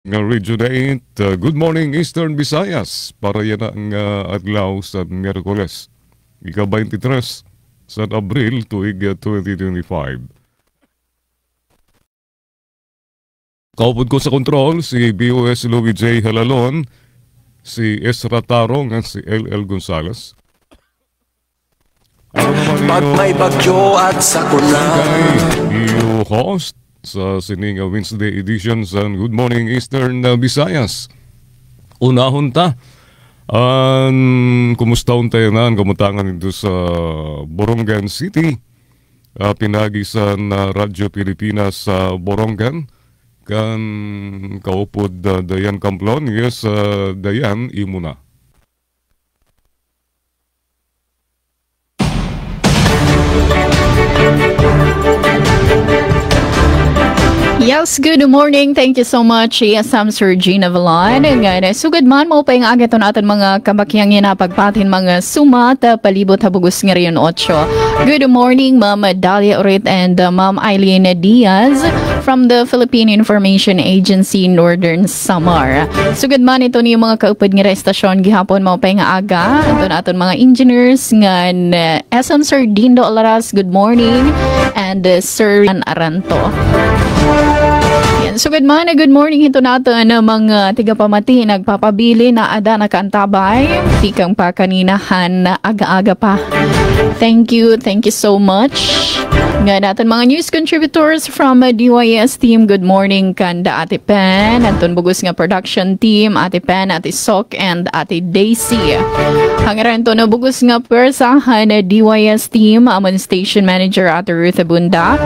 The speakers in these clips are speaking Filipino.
Nga Region 8, good morning Eastern Visayas. Para yan ang adlaw sa Miyerkules. Ika-23 sa Abril tuig 2025. Kaupod ko sa kontrol si BOS Louie J. Halalon, si Ezra Tarong at si LL Gonzales. Pag may bagyo at sakuna, iyo host sa sining Wednesday edition sa Good Morning Eastern Visayas. Unahon ta. Kumusta tayo na kamutangan dito sa Borongan City. Pinagisan Radyo Pilipinas sa Borongan. Kan kaupod Dayan Camplon. Yes, Dayan, imuna. Yes, good morning. Thank you so much. Yes, I'm Sir Gina Valon. Sugad man mo pa yung agad natin mga kabakyang napagpatin mga sumat palibot habugus ngayon 8. Good morning, Ma'am Dalia Urit and Ma'am Eileen Diaz from the Philippine Information Agency, Northern Samar. Sugad man ito ni mga kaupad nga estasyon gihapon mo pa yung aga. Ito na aton mga engineers nga SM Sir Dindo Alaras, good morning. And Sir Aranto. So good morning ito natin na mga tigapamati nagpapabili na ada nakaantabay tikang pa kaninahan na aga-aga pa. Thank you so much. Nga natin mga news contributors from DYS team, good morning kanda Ate Pen, Anton Bugus nga production team, Ate Pen, Ate Sok, and Ate Daisy. Hangaran to na Bugus nga persahan na DYS team, amon station manager Ate Ruth Abunda,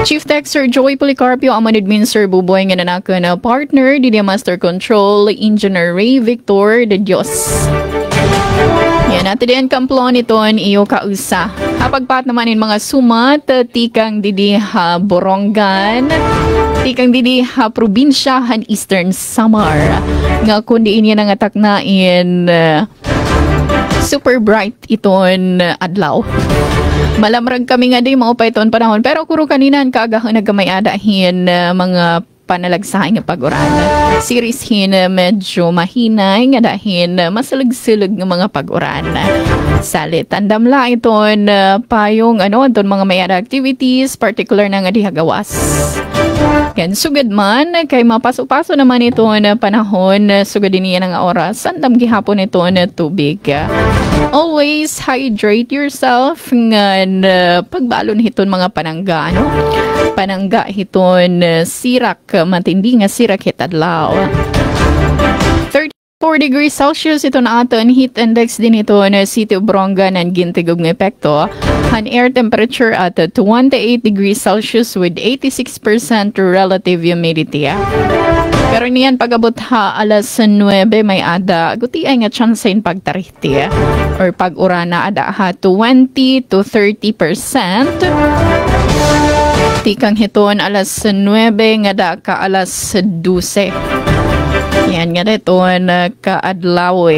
Chief Tech Sir Joy Policarpio, amon admin Sir Buboy nga nanaka na partner, Didia Master Control, Engineer Ray Victor de Dios. Yan, natin din kamplon iton iyo kausa. Hapagpat naman in mga sumat, tikang didi ha Borongan, tikang didi ha probinsyahan Eastern Samar. Nga kundi niya nang atak na in super bright iton adlaw. Malamrag kami nga di maupay iton panahon. Pero kuro kanina kaagahon nagkamay adahin mga panalagsaing nga pag-uran. Series hin medyo mahinay nga dahin masalag-silag ng mga pag-uran. Salit tandamla iton payong iton mga may activities particular na nga dihagawas. Yan sugad man kay mapaso-paso naman ito na panahon sugad din niya ng oras andam gihapon ito na tubig. Always hydrate yourself nga pagbalon hiton mga panangga panangga hiton sirak matindi nga sirak hitadlaw. 34 degrees Celsius ito na aton heat index din ito na City of Borongan and gintigog ng epekto. An air temperature at 28 degrees Celsius with 86% relative humidity. Pero niyan pag-abot ha alas 9 may ada guti ay nga chance in pagtarihti or pag-urana ada ha 20 to 30%. Tikang hiton alas 9 nga da ka alas 12. Yan nga dito kaadlaw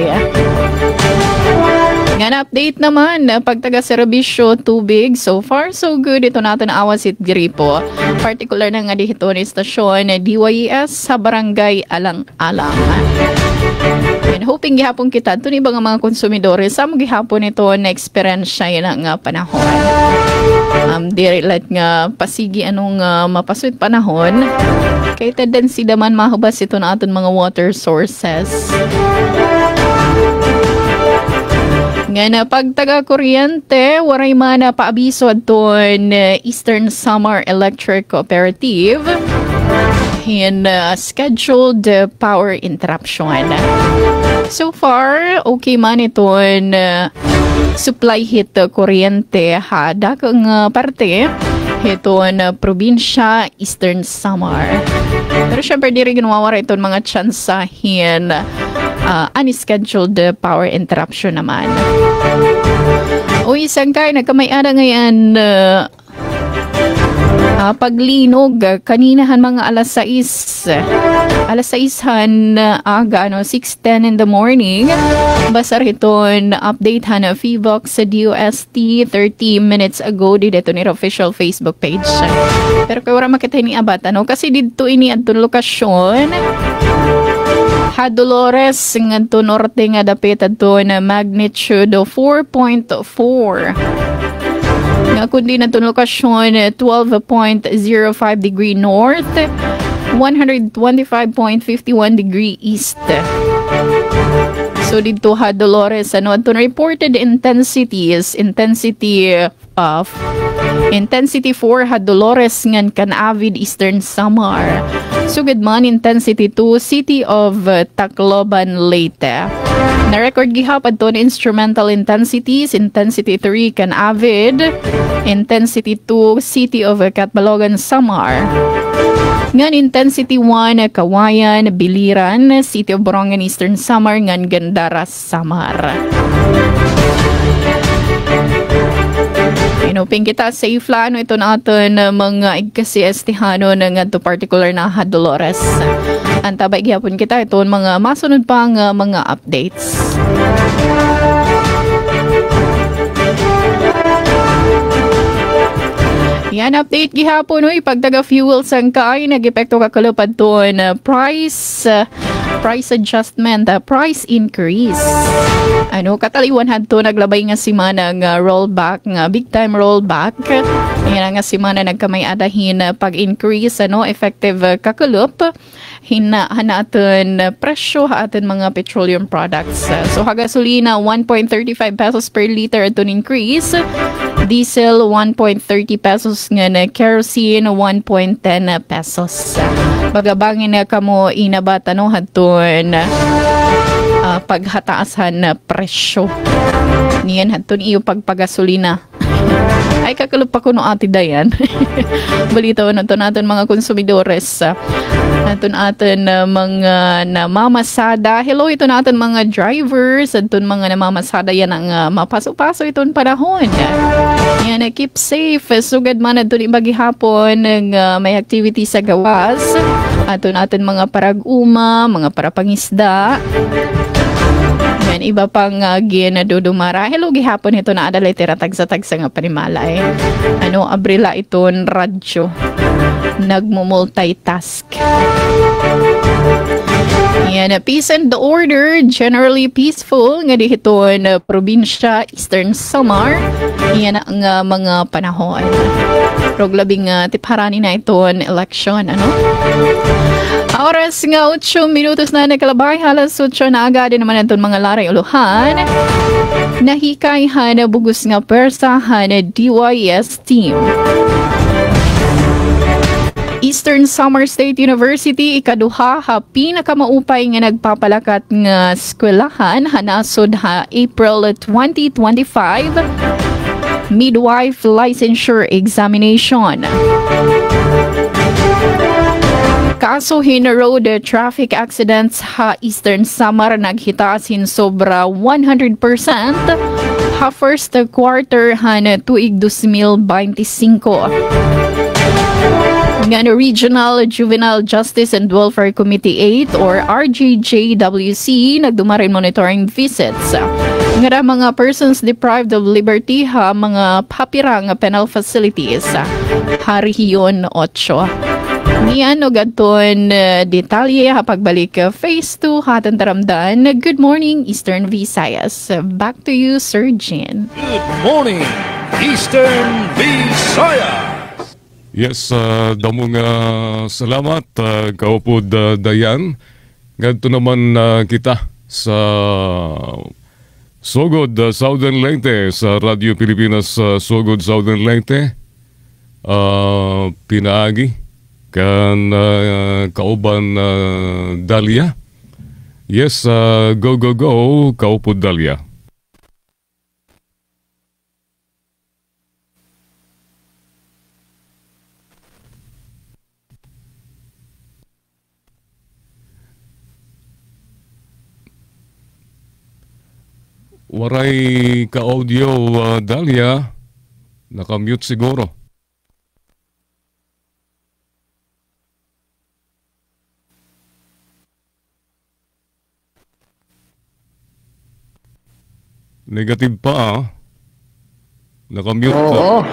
Nga update naman pagtaga serbisyo tubig, so far so good ito natin na Awasit Gripo, particular na nga dito ni stasyon DYS sa barangay Alang-Alang. And hoping gihapon kita ito ni ba nga mga konsumidores sa gihapon ito na experience siya nga panahon. Diri let nga pasigi anong mapaswit panahon kay tendency daman mahubas ito na aton mga water sources. Nga na pagtaga kuryente, waray man na paabiso aton Eastern Samar Electric Cooperative in scheduled power interruption. So far, okay man iton supply hit kuryente ha dakang parte iton probinsya Eastern Samar. Pero syempre di rin ginawawara iton mga tsansahin unscheduled power interruption naman. O isang kay nagkamay-ada ngayon Paglinog, kaninahan mga alas 6. Alas 6 aga, 6:10 in the morning. Basta riton update na FIVOX sa DOST 30 minutes ago dito ni official Facebook page. Pero kaya wala makita ni Abat, kasi dito ini at lokasyon. Dolores ngadto norte nga dapit adto na magnitude 4.4. Nga kundi na itong lokasyon, 12.05 degree north, 125.51 degree east. So dito Dolores, ito reported intensities, intensity 4 Dolores ngan Canavid Eastern Samar. Sugad man intensity 2 City of Tacloban Leyte. Na-record gihapad to instrumental intensities, intensity 3 Canavid, intensity 2 City of Catbalogan Samar. Ngan intensity 1 Kawayan, Biliran, City of Borongan Eastern Samar, ngan Gandara Samar. Inuping kita safe lang ito natin mga igkasiestihano ng ito particular na Dolores. Antabay gihapon kita ito mga masunod pang mga updates. Yan, update gihapon pagtaga fuel sangkay nag-epekto kakalupad to price adjustment, price increase. Kataliwan hadto naglabay nga simana nga rollback, nga big time rollback. Ayan nga simana nagkamay adahin pag-increase effective kakalop hinaton presyo aton mga petroleum products. So gasolina 1.35 pesos per liter aton increase. Diesel 1.30 pesos nga na kerosene 1.10 pesos. Bagabangin na kamo inabat hadton paghataasan na presyo. Niyan hadton iyo pagpagasolina. Ay kakalop pa ko no ati dayan. Balita naton mga konsumidores. Naton aton mga namamasada. Hello ito naton mga drivers. Aton mga namamasada yan ang mapaso-paso iton panahon. Yan, keep safe. Sugad man aton ibagi hapon ng may activity sa gawas. Aton mga parag-uma, mga parapangisda. Yan, iba pang ginadudumara. Hello, gihapon ito na adalay tiratag-sa-tagsa nga panimalay. Abrila iton radyo. Nagmumultitask. Yan, peace and order, generally peaceful nga dihiton probinsya Eastern Samar. Yan ang mga panahon. Pero labing tipharani na iton election, Oras nga 8 minutos na nakalabay, halos 8 na agad naman itong mga laray uluhan. Nahikayhan na bugos nga persahan na DYS team. Eastern Samar State University ikaduha pinakamaupay nga nagpapalakat nga eskwelahan hanasod April 2025 midwife licensure examination. Kaso road traffic accidents Eastern Samar naghitasin sobra 100% first quarter tuig 2025. Nga Regional Juvenile Justice and Welfare Committee 8 or RJJWC nagdumarin monitoring visits. Nga mga persons deprived of liberty mga papirang penal facilities. Harihiyon 8. Niyan gadton detalye pagbalik phase 2 hatan taramdan. Good morning Eastern Visayas. Back to you Sir Jin. Good morning Eastern Visayas. Yes, damo nga salamat kaupod Dayan. Ganto naman kita sa Sugod Southern Leyte sa Radio Pilipinas Sugod Southern Leyte. Pinaagi kan kauban Dalia. Yes, go kaupod Dalia. Waray ka-audio, Dalia. Nakamute siguro. Negative pa Nakamute Oo.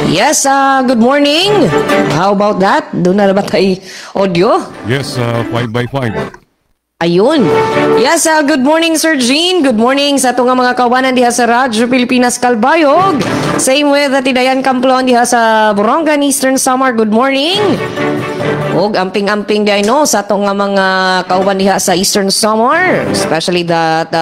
Yes, good morning. How about that? Doon na ba tayo audio? Yes, 5x5. Ayun. Yes, good morning Sir Jean. Good morning sa ato nga mga kawanan diha sa Radyo Pilipinas Kalbayog. Same with Tidayan Kamplon diha sa Borongan Eastern Samar. Good morning. Og amping-amping di no sa ato nga mga kauban diha sa Eastern Samar, especially that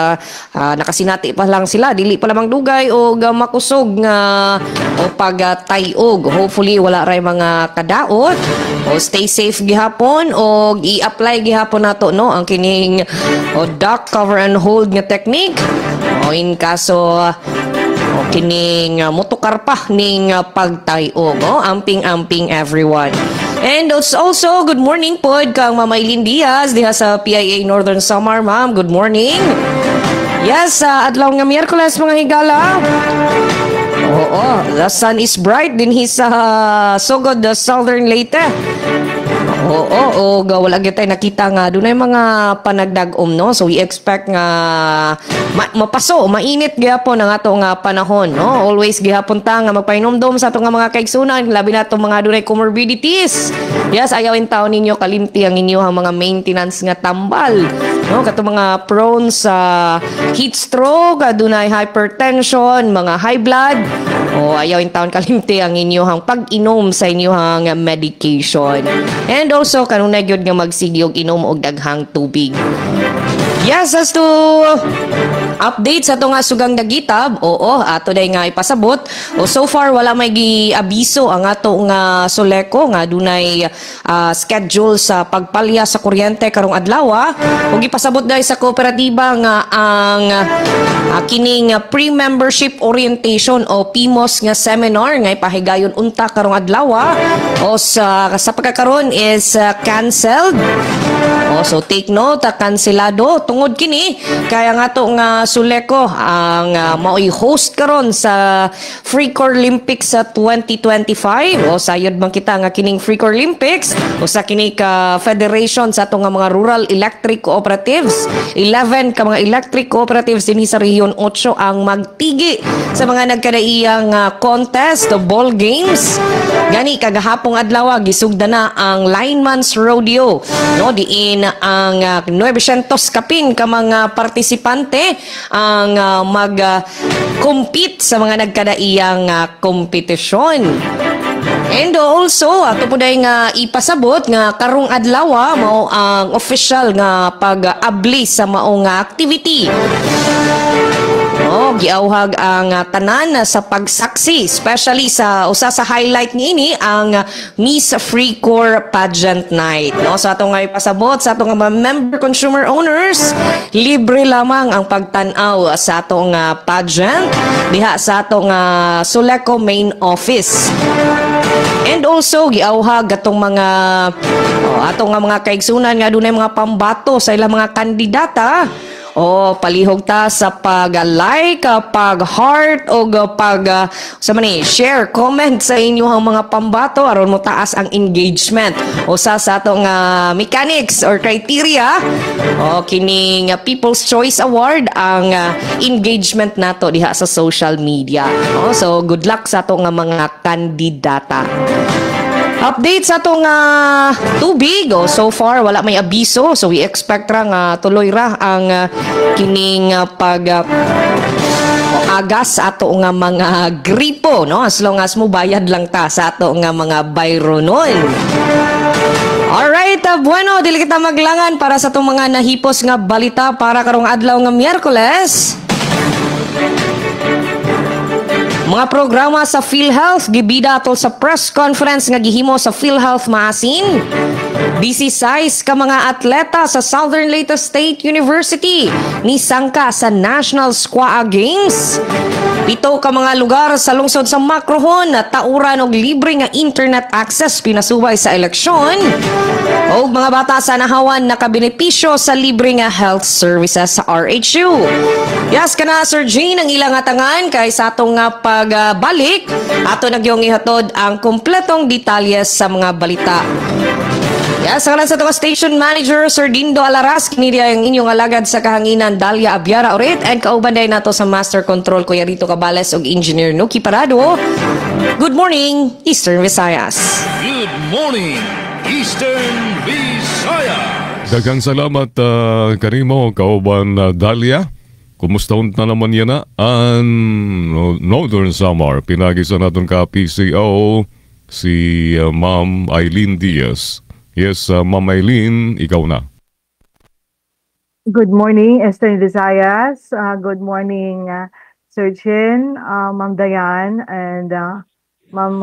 nakasinati pa lang sila, dili pa lamang dugay og makusog nga o pagtayog. Hopefully wala ray mga kadaot. O stay safe gihapon og i-apply gihapon nato no ang kining duck cover and hold nga technique. O in kaso kining motukar pa ning pagtayog. Amping-amping everyone. And it's also good morning po kang Mamaylin Diaz diha sa PIA Northern Samar, ma'am. Good morning. Yes, adlaw nga Miyerkules mga higala. Oo, the sun is bright din sa Sugod, the Southern Leyte. Oo, wala gyud tay nakita nga dunay mga panagdag-om no. So we expect nga mapaso, mainit gyapon ang ato nga panahon no. Always gyapon ta nga magpainomdom sa ato nga mga kaigsunan, labi na atong mga dunay comorbidities. Yes, ayawin taon ninyo kalimti ang inyong mga maintenance nga tambal no, kato mga prone sa heat stroke, dunay hypertension, mga high blood. O ayawin taon kalimti ang inyong pag-inom sa inyong medication. And also kanunay gyud nga magsigi og inom og daghang tubig. Yes, as to update sa ito nga sugang dagitab, ato day nga ipasabot. So far, wala may gi-abiso ang ato nga Soleco nga dunay schedule sa pagpalya sa kuryente karong adlaw. Ug ipasabot day sa kooperatiba nga ang kining pre-membership orientation o PMOS nga seminar nga ipahigayon unta karong adlaw. Sa pagkakaroon is canceled. So take note, kanselado tungod kini kaya nga to nga Soleco ang mao'y host karon sa Freecor Olympics sa 2025. Sayod man kita nga kining Freecor Olympics sa kini ka federation sa ato nga mga rural electric cooperatives. 11 ka mga electric cooperatives dinhi sa Rehiyon 8 ang magtigi sa mga nagkadaiyang contest o ball games. Gani kagahapong adlaw gisugda na ang Lineman's Rodeo no, diin ang 900 kapin ka mga partisipante ang mag-compete sa mga nagkadaiyang kompetisyon. And also, ato po dahil nga ipasabot nga karong adlaw mao ang official nga pag-abli sa maong activity. Giawhag ang tanan sa pagsaksi, especially sa usa sa highlight niini ang Miss Freecor Pageant Night. Sa ato nga ipasabot sa ato nga member consumer owners, libre lamang ang pagtan-aw sa ato nga pageant diha sa ato nga Soleco main office. And also giawhag atong mga ato nga mga kaigsunan nga dunay mga pambato sa ilang mga kandidata. Palihog ta sa pag-like, pag-heart o share, comment sa inyong mga pambato aron mo taas ang engagement. Sa atong mechanics or criteria kining People's Choice Award ang engagement nato diha sa social media. So good luck sa atong mga kandidata. Update sa itong tubig. So far, wala may abiso. So we expect ra nga tuloy ra ang kining agas sa ato nga mga gripo. No? As long as mo bayad lang ta sa ato nga mga bayro nun. Alright, bueno, dili kita maglangan para sa itong mga nahipos nga balita para karong adlaw nga Miyerkules. Mga programa sa PhilHealth gibida atol sa press conference nga gihimo sa PhilHealth Maasin. 16 ka mga atleta sa Southern Leyte State University ni sangka sa National Squaa Games. 7 ka mga lugar sa lungsod sa Macrohon na tauran og libre nga internet access pinasubay sa eleksyon. O mga bata sa nahawan nakabenepisyo sa libre nga health services sa RHU. Yes, kana Sir Jean ang ilang atangan kay sa atong nga pagbalik ato nagyong ihatod ang kompletong detalye sa mga balita. Yes, sa sa to station manager Sir Dindo Alaras, kini dia ang inyong alagad sa kahanginan Dalia Abiara urit and kauban day nato sa master control Kuya Rito Cabales ug engineer Nuki Parado. Good morning, Eastern Visayas. Good morning, Eastern Visayas. Daghang salamat kanimo kauban Dalia. Kumusta na naman yan na ang Northern Samar? Pinagi sa naton ka PCO si Ma'am Eileen Diaz. Yes, Ma'am Eileen, ikaw na. Good morning, Eastern Visayas. Good morning, Sir Chin, Ma'am Dayan, and Ma'am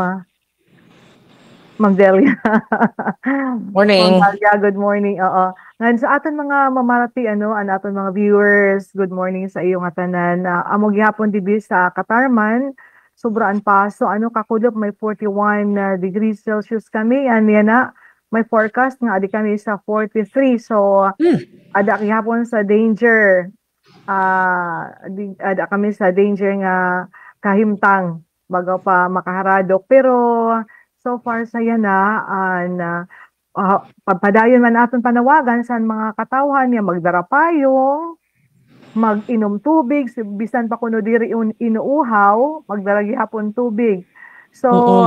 Delia. Morning. Ma'am Delia, good morning. Oo. Ngayon sa aton mga mamarati, ang aton mga viewers, good morning sa iyong atanan. Amo gihapon dibi sa Katarman, sobraan pa. So kakulop may 41 degrees Celsius kami. Yan na, may forecast nga adi kami sa 43. So ada gihapon sa danger. Ada kami sa danger nga kahimtang bago pa makaharadok. Pero so far saya na padayon man aton panawagan sa mga katawhan niya magdara payong, mag-inom tubig, bisan pa kuno diri inuuhaw, magdara gihapon tubig. So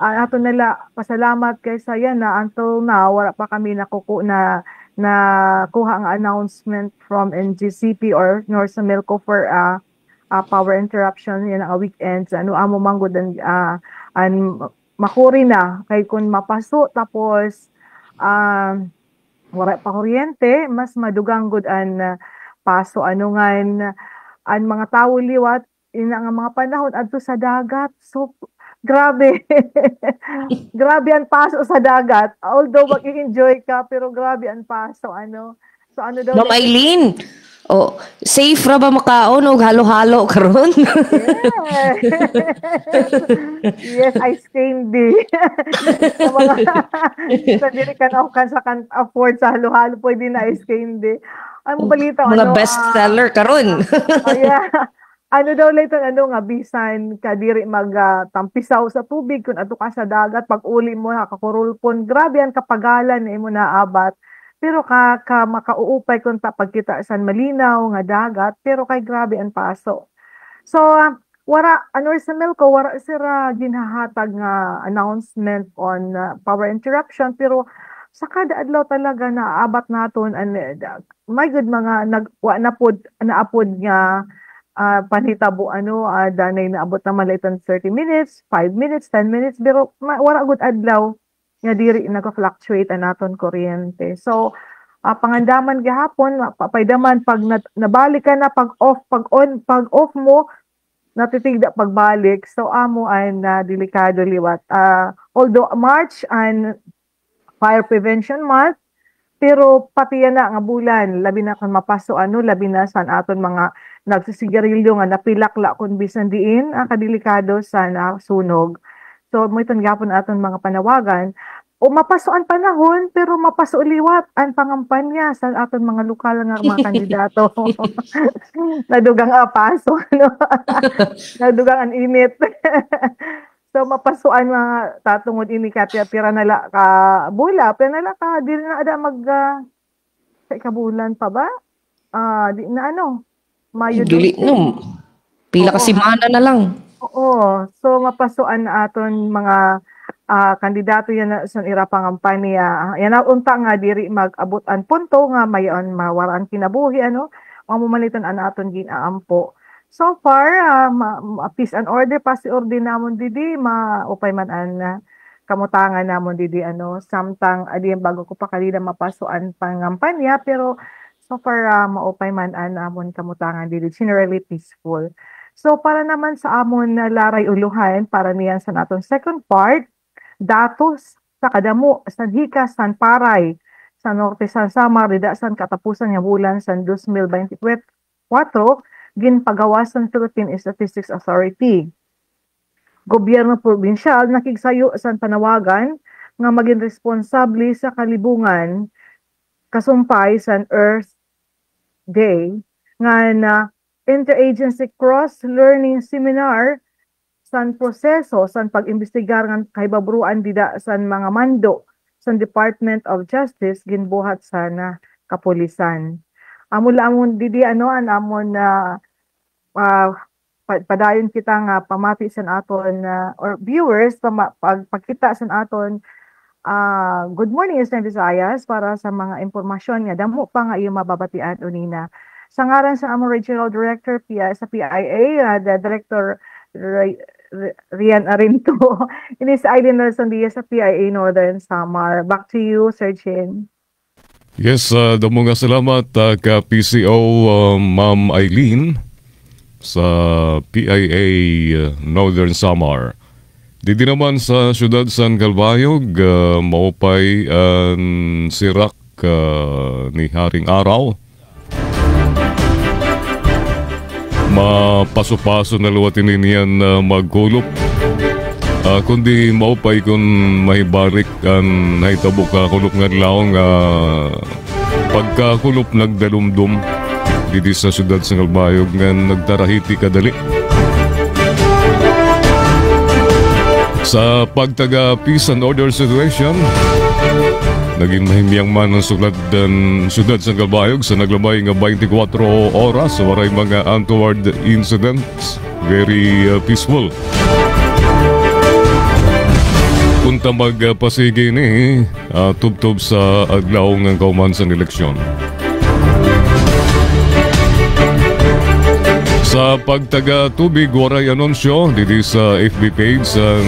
aton nila pasalamat kay saya na until now wala pa kami nakuha ang announcement from NGCP or North Milco for power interruption yan ang weekends. Amo manggod an makuri na kay kun mapaso tapos wala pa kuryente, mas madugang good an paso ngan ang mga tao liwat ina nga mga panahon adto sa dagat. So grabe. Grabe ang paso sa dagat. Although mag-enjoy ka pero grabe ang paso So daw Ma'am Eileen, safe ra ba makaon og halo-halo karon? Yes, ice candy. Sa mga sa dili kan afford sa halo-halo pwede na ice candy. Ang balita mga best seller karon. Yeah. Daw later nga bisan ka diri tampisaw sa tubig kun adto ka sa dagat pag uli mo nakakurulpon. Grabe ang kapagalan na imo naabat. Pero ka makauupay kung pagkita sa malinaw nga dagat, pero kay grabe ang paso. So, sa Milco, wala sila ginahatag nga announcement on power interruption, pero sa kada adlaw talaga naabat naton, my good mga naapod nga panhitabo, danay naabot na malitan 30 minutes, 5 minutes, 10 minutes, pero wala good adlaw nga diri nagka-fluctuate ang naton kuryente. So pangandaman gihapon papaydaman pag nabalik ka na pag off mo natitigda pagbalik. So amo ay delikado liwat. Although March and Fire Prevention Month, pero pati yan na nga bulan labi na kan mapaso labi na sa aton mga nagsisigarilyo nga napilakla kun bisan diin kadelikado sa sunog. So, mo itong gapon aton mga panawagan, o mapaso ang panahon, pero mapaso liwat ang pangampanya sa aton mga lokal nga mga kandidato. Nadugang paso, nadugang ang init. So, mapasuan mga tatungod ini pira nala ka bula, pira nala ka, di na ada sa ikabulan pa ba? Di na Mayo. Dili, pila ka simana na lang. Oo. So, mapasuan na aton mga kandidato yan sa ira pangampanya. Yan na unta nga diri mag-abot ang punto nga mayon mawaraan kinabuhi mamumalitan an aton ginaampo. So far, peace and order pa si order namon didi maupay man an kamutangan namon didi samtang adi bago ko pa kanina mapasuan pangampanya pero so far maupay man an amon kamutangan didi generally peaceful. So para naman sa amon na laray uluhan, para niyan sa naton second part, datos sa kadamo, sa Hikas, San Paray, sa Norte, San Samar, Ridasan, katapusan nga bulan sa 2024, ginpagawasan Philippine Statistics Authority. Gobyerno probinsyal nakigsayo sa panawagan nga maging responsable sa kalibungan kasumpay sa Earth Day nga na interagency cross-learning seminar san proseso san pag-imbestigar ng kahibabruan dida san mga mando sa Department of Justice ginbuhat sana kapulisan. Amon didi amon na padayon kita nga pamati sa aton or viewers pagkita sa aton good morning Eastern Visayas para sa mga impormasyon nga damo pa nga iyo mababatian unina. Sa ngaran sa among Regional Director sa PIA, the Director Rian Arinto, ini si Aileen Nelson Diaz sa PIA Northern Samar. Back to you, Sir Chin. Yes, damo nga salamat ka PCO Ma'am Aileen sa PIA Northern Samar. Didi naman sa siyudad San Calbayog, maupay ang sirak ni Haring Araw. Mapaso-paso na luwatin niyan magkulop. Kundi maupay kung mahibalik ang nahitabo ka kulop nga laong pagkakulop nagdalumdum didi sa siyudad San Calbayog nga nagtarahiti kadali. Sa pagtaga peace and order situation, naging mahimyang man ang sulat ng siyudad San Calbayog sa naglabay nga 24 oras sa waray mga untoward incidents. Very peaceful. Punta magpasigi ni tubtob sa adlaw ng kauman sa eleksyon. Sa pagtaga tubig, waray anunsyo dito sa FB page ng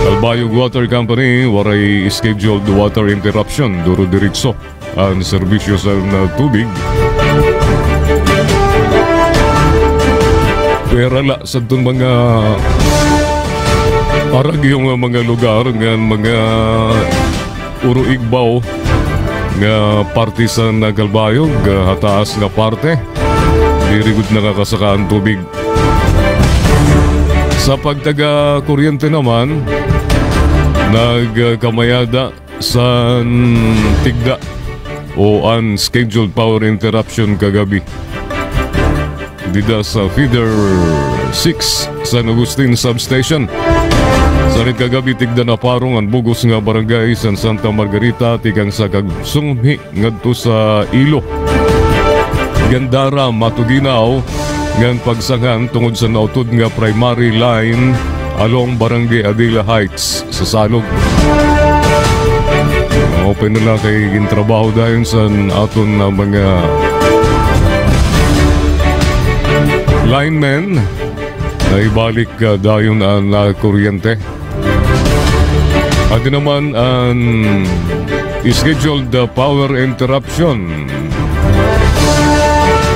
Calbayog Water Company, waray scheduled water interruption, duro diritso ang serbisyo sa tubig. Perala sa itong mga parag yung mga lugar ng mga uro-igbaw nga parte sa Calbayog, hataas nga parte. Dirigod nakakasakaan tubig. Sa pagtaga kuryente naman, nagkamayada sa tigda o unscheduled power interruption kagabi. Dida sa Feeder 6 San Agustin Substation. Sa rin kagabi tigda na parong ang bugos nga barangay San Santa Margarita tikang sa kagsunghi ngadto sa Ilo. Gandara, Matuginaw, ngan pagsangan tungod sa nautod nga primary line along Barangay Adela Heights sa Salog. Open na lang kay gintrabaho dahil sa aton na mga linemen na ibalik dayon ang kuryente. At naman ang scheduled power interruption.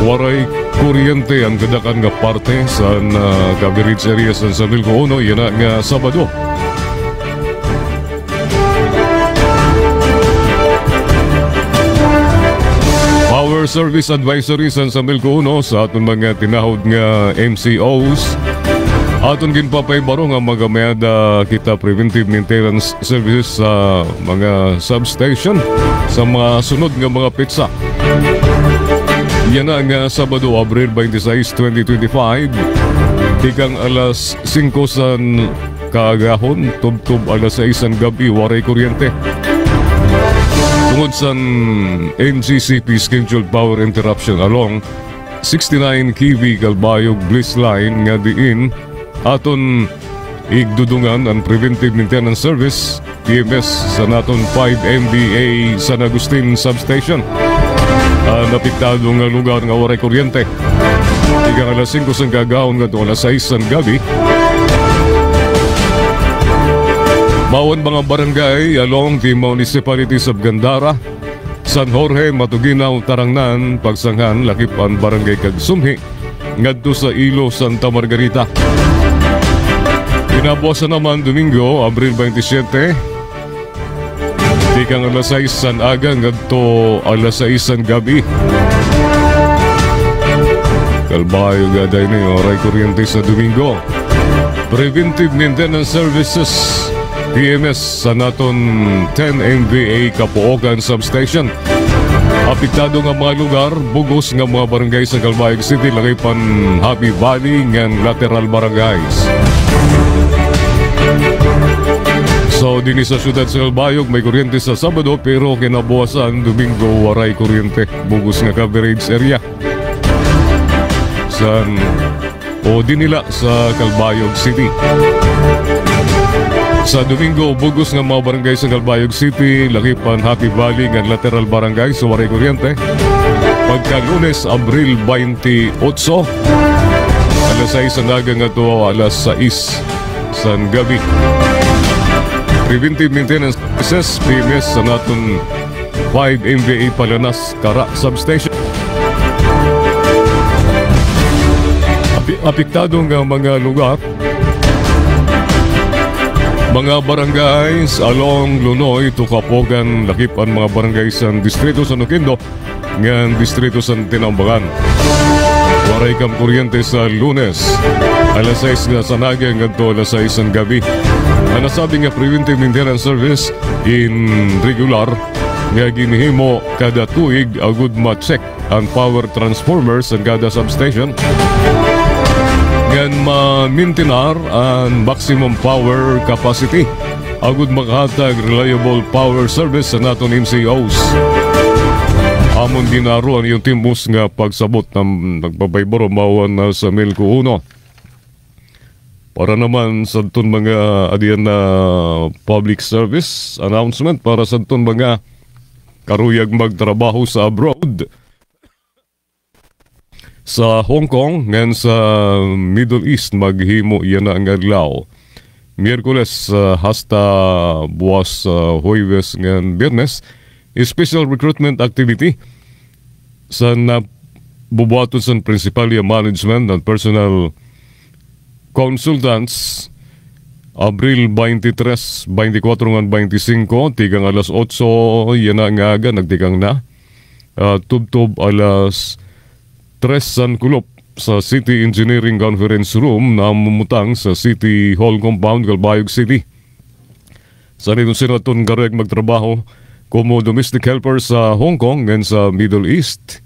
Waray kuryente ang kadakan nga parte sa Caberets area sa San Milco 1, yan nga Sabado. Power Service Advisory sa San Milco 1 sa aton mga tinahod nga MCOs. Aton ginpapaybaro nga magamayada kita preventive maintenance services sa mga substation sa mga sunod nga mga pitsa. Yan nga Sabado, Abril 26, 2025. Tikang alas 5 sa kaagahon, tubtob alas 6 ang gabi, waray kuryente. Tungod sa NGCP scheduled power interruption along 69 kV Calbayog Bliss Line nga diin, aton igdudungan ang Preventive Maintenance Service, PMS, sa naton 5 MVA San Agustin Substation. Napiktado nga lugar nga waray kuryente. Tigang alas 5 sang gagawon nga alas 6 sang gabi. Bawon mga barangay along the municipalities of Gandara, San Jorge, Matuginaw, Tarangnan, Pagsanghan, Lakipan, Barangay Kagsumhi, ngadto sa Ilo, Santa Margarita. Pinabuasan naman Domingo, Abril 27, tikang alas 6 san aga ngadto alas 6 san gabi. Calbayog gaday ni oray kuryente sa Domingo. Preventive Maintenance Services, PMS sa naton 10 MVA Kapookan Substation. Apektado nga mga lugar, bugos nga mga barangay sa Calbayog City, Lakipan, Happy Valley, ngan lateral barangays. So, din sa syudad sa Calbayog, may kuryente sa Sabado pero kinabukasan, Domingo, waray kuryente. Bugos nga coverage area. Din nila sa Calbayog City. Sa Domingo, bugos nga mga barangay sa Calbayog City, Lakipan, Happy Valley, nga lateral barangay, so waray kuryente. Pagka Lunes, Abril 28, alas 6 ang dagang nga to, alas 6 sa gabi. Preventive maintenance services, PMS sa naton 5 MVA Palanas, Kara Substation. Apektado nga mga lugar, mga barangays along Lunoy, Tukapogan, Lakipan, mga barangay sa distrito sa Noquindo, ng distrito sa Tinambangan. Waray kam kuryente sa Lunes, alas 6 nga sa naga ngadto alas 6 ang gabi. Ang nasabi nga preventive maintenance service in regular nga ginihimo kada tuig agud ma-check ang power transformers sa kada substation. Ngan ma-maintinar ang maximum power capacity agud makahatag reliable power service sa naton MCOs. Amon ginaro ang iyong timbos nga pagsabot ng nagbabaybaro mawan na sa Milko 1. Para naman sa itong mga adiyan na public service announcement para sa itong mga karuyag magtrabaho sa abroad. Sa Hong Kong ngan sa Middle East maghimo iyan na ang adlaw. Miyerkules hasta buwas Huwebes ngan Biyernes, special recruitment activity sa nabubuhaton sa Principalia Management and Personal Consultants Abril 23, 24 ngan 25 tigang alas 8 yan na nga aga nagtigang na tubtob alas 3 san kulop sa City Engineering Conference Room na mumutang sa City Hall Compound, Calbayog City. Sa nitong sinaton gareg magtrabaho como domestic helper sa Hong Kong and sa Middle East.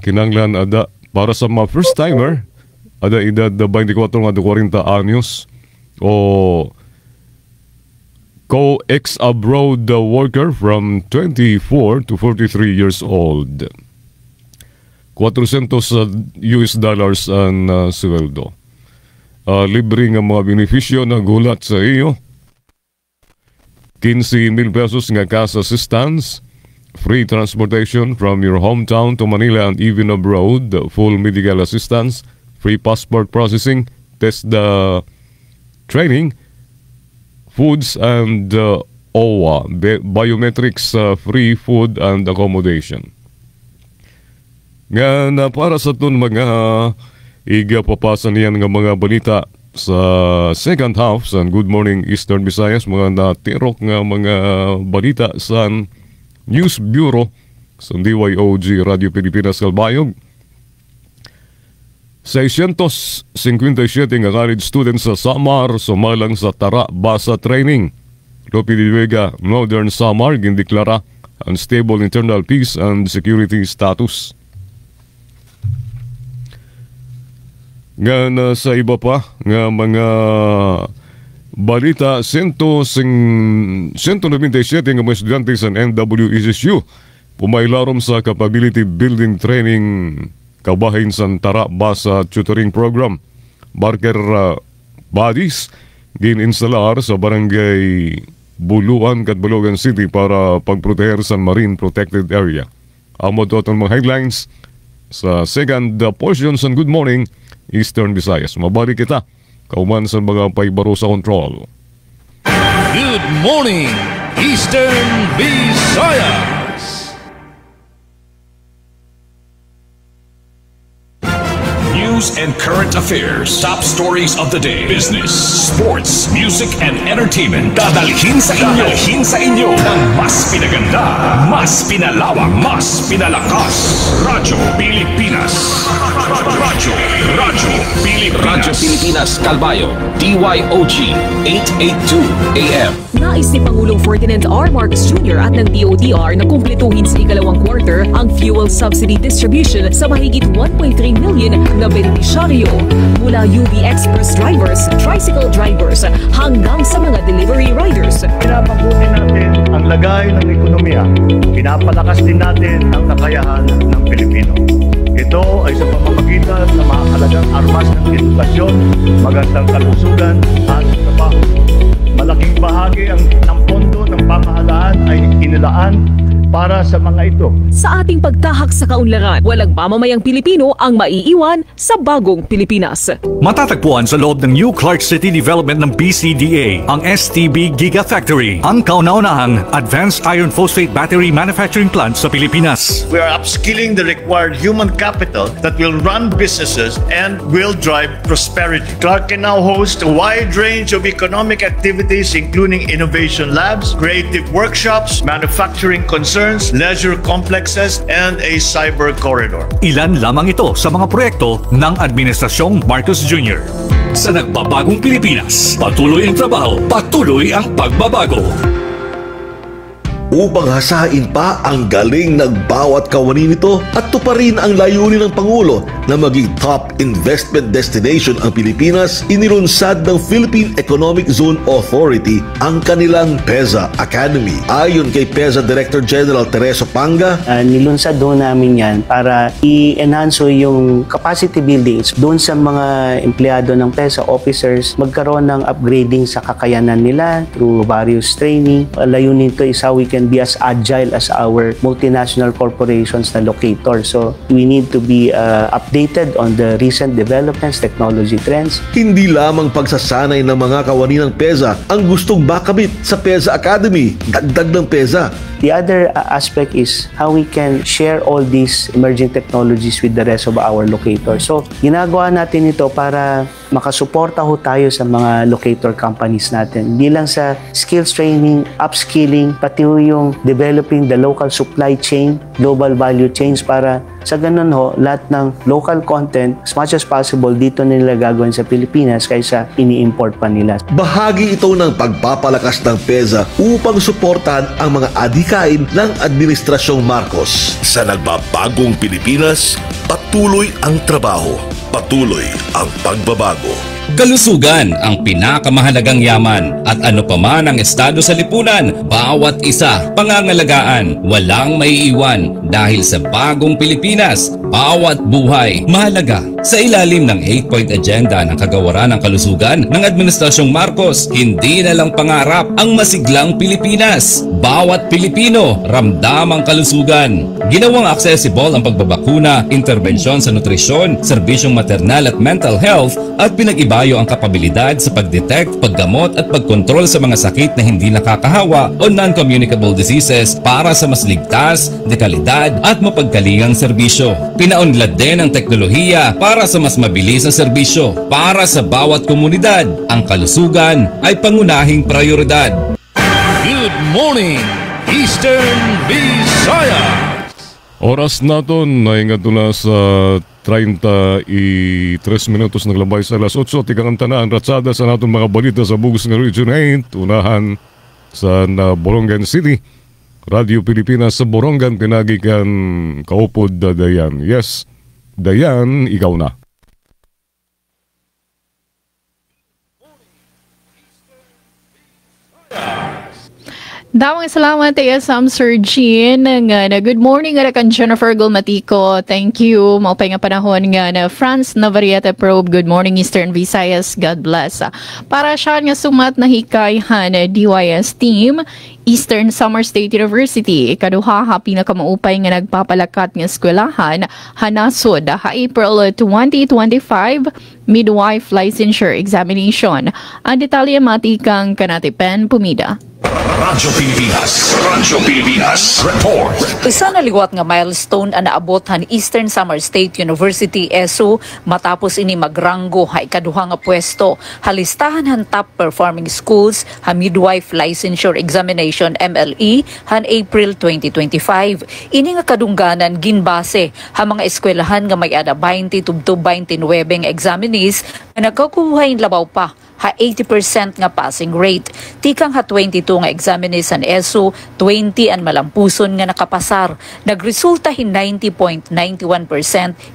Kinanglan ada para sa mga first timer ada edad 24 nga 40 anyos o co-ex-abroad worker from 24 to 43 years old. $400 ang sweldo. Libre nga mga benepisyo na gulat sa iyo. 15,000 pesos nga cash assistance, free transportation from your hometown to Manila and even abroad, full medical assistance, free passport processing, test the training, foods and OWA, biometrics, free food and accommodation. Nga na para sa itong mga igapapasan niyan nga mga balita sa second half sa Good Morning Eastern Visayas, mga natirok nga mga balita sa News Bureau sa DYOG Radio Pilipinas Calbayog. 657 nga college students sa Samar sumalang sa Tara Basa Training. Lopi Diluega, Northern Samar gindeklara unstable internal peace and security status. Nga na sa iba pa nga mga balita, 197 nga mga estudyante sa NWSSU pumailarom sa capability building training kabahin sa Tara Basa Tutoring Program. Barker bodies gininstalar sa barangay Buluan, Catbalogan City para pagproteher sa Marine Protected Area. Amo to ang mga headlines sa second portion sa Good Morning Eastern Visayas. Mabalik kita kauman sa mga paibaro sa control. Good morning, Eastern Visayas. News and current affairs. Top stories of the day. Business, sports, music, and entertainment. Dadalhin sa inyo ng mas pinaganda aktibidad, mas pinalawak, mas pinalakas. Radyo Pilipinas. Radyo Pilipinas Kalbayo, DYOG 882 AM. Nais ni Pangulong Ferdinand R. Marcos Jr. at ng DOTR na kumpletuhin sa ikalawang quarter ang fuel subsidy distribution sa mahigit 1.3 million na benepisyaryo mula UB Express drivers, tricycle drivers hanggang sa mga delivery riders. Pinapabuti natin ang lagay ng ekonomiya. Pinapalakas din natin ang kakayahan ng Pilipino. Ito ay sa pamamagitan ng mahalagang armas ng edukasyon, magandang kalusugan at trabaho. Malaking bahagi ng pondo ng pamahalaan ay inilaan para sa mga ito. Sa ating pagtahak sa kaunlaran, walang mamamayang Pilipino ang maiiwan sa bagong Pilipinas. Matatagpuan sa loob ng New Clark City Development ng BCDA, ang STB Gigafactory, ang kauna-unahang advanced iron phosphate battery manufacturing plant sa Pilipinas. We are upskilling the required human capital that will run businesses and will drive prosperity. Clark can now host a wide range of economic activities including innovation labs, creative workshops, manufacturing concerns, leisure complexes, and a cyber corridor. Ilan lamang ito sa mga proyekto ng Administrasyong Marcos Jr. Sa nagbabagong Pilipinas, patuloy ang trabaho, patuloy ang pagbabago. Upang hasain pa ang galing ng bawat kawani nito at tuparin ang layunin ng Pangulo na maging top investment destination ang Pilipinas, inilunsad ng Philippine Economic Zone Authority ang kanilang PEZA Academy. Ayon kay PEZA Director General Tereso Panga, nilunsad doon namin yan para i-enhance yung capacity buildings doon sa mga empleyado ng PEZA officers, magkaroon ng upgrading sa kakayanan nila through various training. Layunin ito is how we can be as agile as our multinational corporations na locator. So we need to be updated on the recent developments, technology trends. Hindi lamang pagsasanay ng mga kawani ng PEZA ang gustong makamit sa PEZA Academy, dagdag ng PEZA. The other aspect is how we can share all these emerging technologies with the rest of our locators. So, ginagawa natin ito para makasuporta ho tayo sa mga locator companies natin. Hindi lang sa skills training, upskilling, pati ho yung developing the local supply chain, global value chains para sa ganun ho, lahat ng local content, as much as possible, dito nila gagawin sa Pilipinas kaysa ini-import pa nila. Bahagi ito ng pagpapalakas ng PEZA upang suportahan ang mga adhikain ng Administrasyong Marcos. Sa nagbabagong Pilipinas, patuloy ang trabaho, patuloy ang pagbabago. Kalusugan ang pinakamahalagang yaman at ano pa man ang estado sa lipunan, bawat isa pangangalagaan, walang maiiwan dahil sa bagong Pilipinas, bawat buhay mahalaga. Sa ilalim ng 8-point agenda ng kagawaran ng kalusugan ng Administrasyong Marcos, hindi na lang pangarap ang masiglang Pilipinas. Bawat Pilipino ramdam ang kalusugan. Ginawang accessible ang pagbabakuna, interbensyon sa nutrisyon, serbisyong maternal at mental health at pinag-ibayo ang kapabilidad sa pagdetect, paggamot at pagkontrol sa mga sakit na hindi nakakahawa o non-communicable diseases para sa mas ligtas, dekalidad at mapagkalingang serbisyo. Pinaunlad din ang teknolohiya para sa mas mabilis na serbisyo. Para sa bawat komunidad, ang kalusugan ay pangunahing prioridad. Good morning, Eastern Visayas! Oras naton na ingat na sa 33 minutos naglabay sa alas 8. Tigang tanaan ratsada sa naton mga balita sa Bugos ng Region 8. Unahan sa Borongan City. Radio Pilipinas sa Borongan pinagikan kaupod Dayan. Yes, Dayan, ikaw na. Dawang salamat Sam Sir Jean nga na good morning nga kan Jennifer Gulmatico. Thank you. Maupay nga panahon nga na France Navarrete Probe. Good morning Eastern Visayas. God bless. Para siya nga sumat na hikayhan DYS team Eastern Samar State University. Ikaduha pinakamaupay nga nagpapalakat nga eskwelahan hanasod ha April 2025 midwife licensure examination. Ang detalye matikang kanatipen Pumida. Radyo Pilipinas. Radyo Pilipinas. Report. Isa na liwat nga milestone ang naabot han Eastern Samar State University ESU matapos ini magranggo ha ikaduha nga pwesto. Halistahan han top performing schools ha midwife licensure examination MLE han April 2025. Ini nga kadungganan ginbase ha mga eskwelahan nga may ada 20 tubto 29 nga examinees na nagkakuhain labaw pa ha 80% nga passing rate. Tikang ha 22 nga examinees an ESU, 20 ang malampuson nga nakapasar. Nagresulta hin 90.91%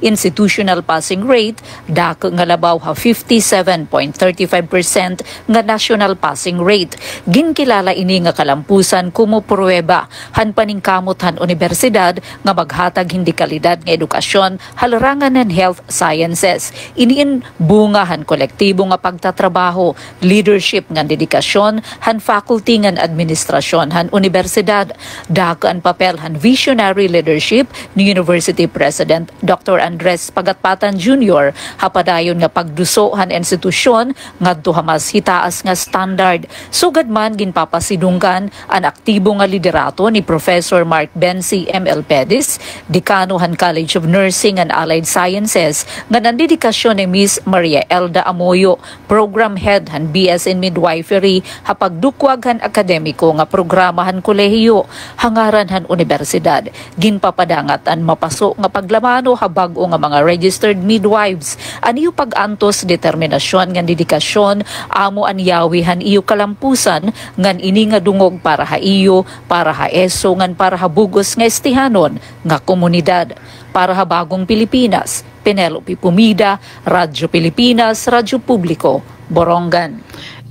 institutional passing rate, dako nga labaw ha 57.35% nga national passing rate. Ginkilala ini nga kalampusan kumupruweba han paningkamot han universidad nga maghatag hindi kalidad nga edukasyon halarangan ng health sciences. Iniin bunga han kolektibo nga pagtatrabaho, leadership nga dedikasyon han faculty nga administrasyon han universidad. Dako ang papel han visionary leadership ni University President Dr. Andres Pagatpatan Jr. hapadayon nga pagduso han institusyon ngadto hamas hitaas nga standard. Sugad man ginpapasidunggan ang aktibo nga liderato ni Professor Mark Bensi M.L. Pedis, Decano han College of Nursing and Allied Sciences, nga nandedikasyon ni Miss Maria Elda Amoyo, Program Head han BS in Midwifery, hapagdukwag han akademiko nga programa han kolehiyo, hangaran han universidad. Ginpapadangat an mapaso nga paglamano habag-o nga mga registered midwives. Aniyo pag-antos determinasyon nga dedikasyon, amo an yawi han iyo kalampusan, ngan ini nga dungog para ha iyo, para ha ESO, ngan para ha bugos nga estihanon nga komunidad. Para ha bagong Pilipinas, Penelope Pumida, Radyo Pilipinas, Radyo Publiko, Borongan.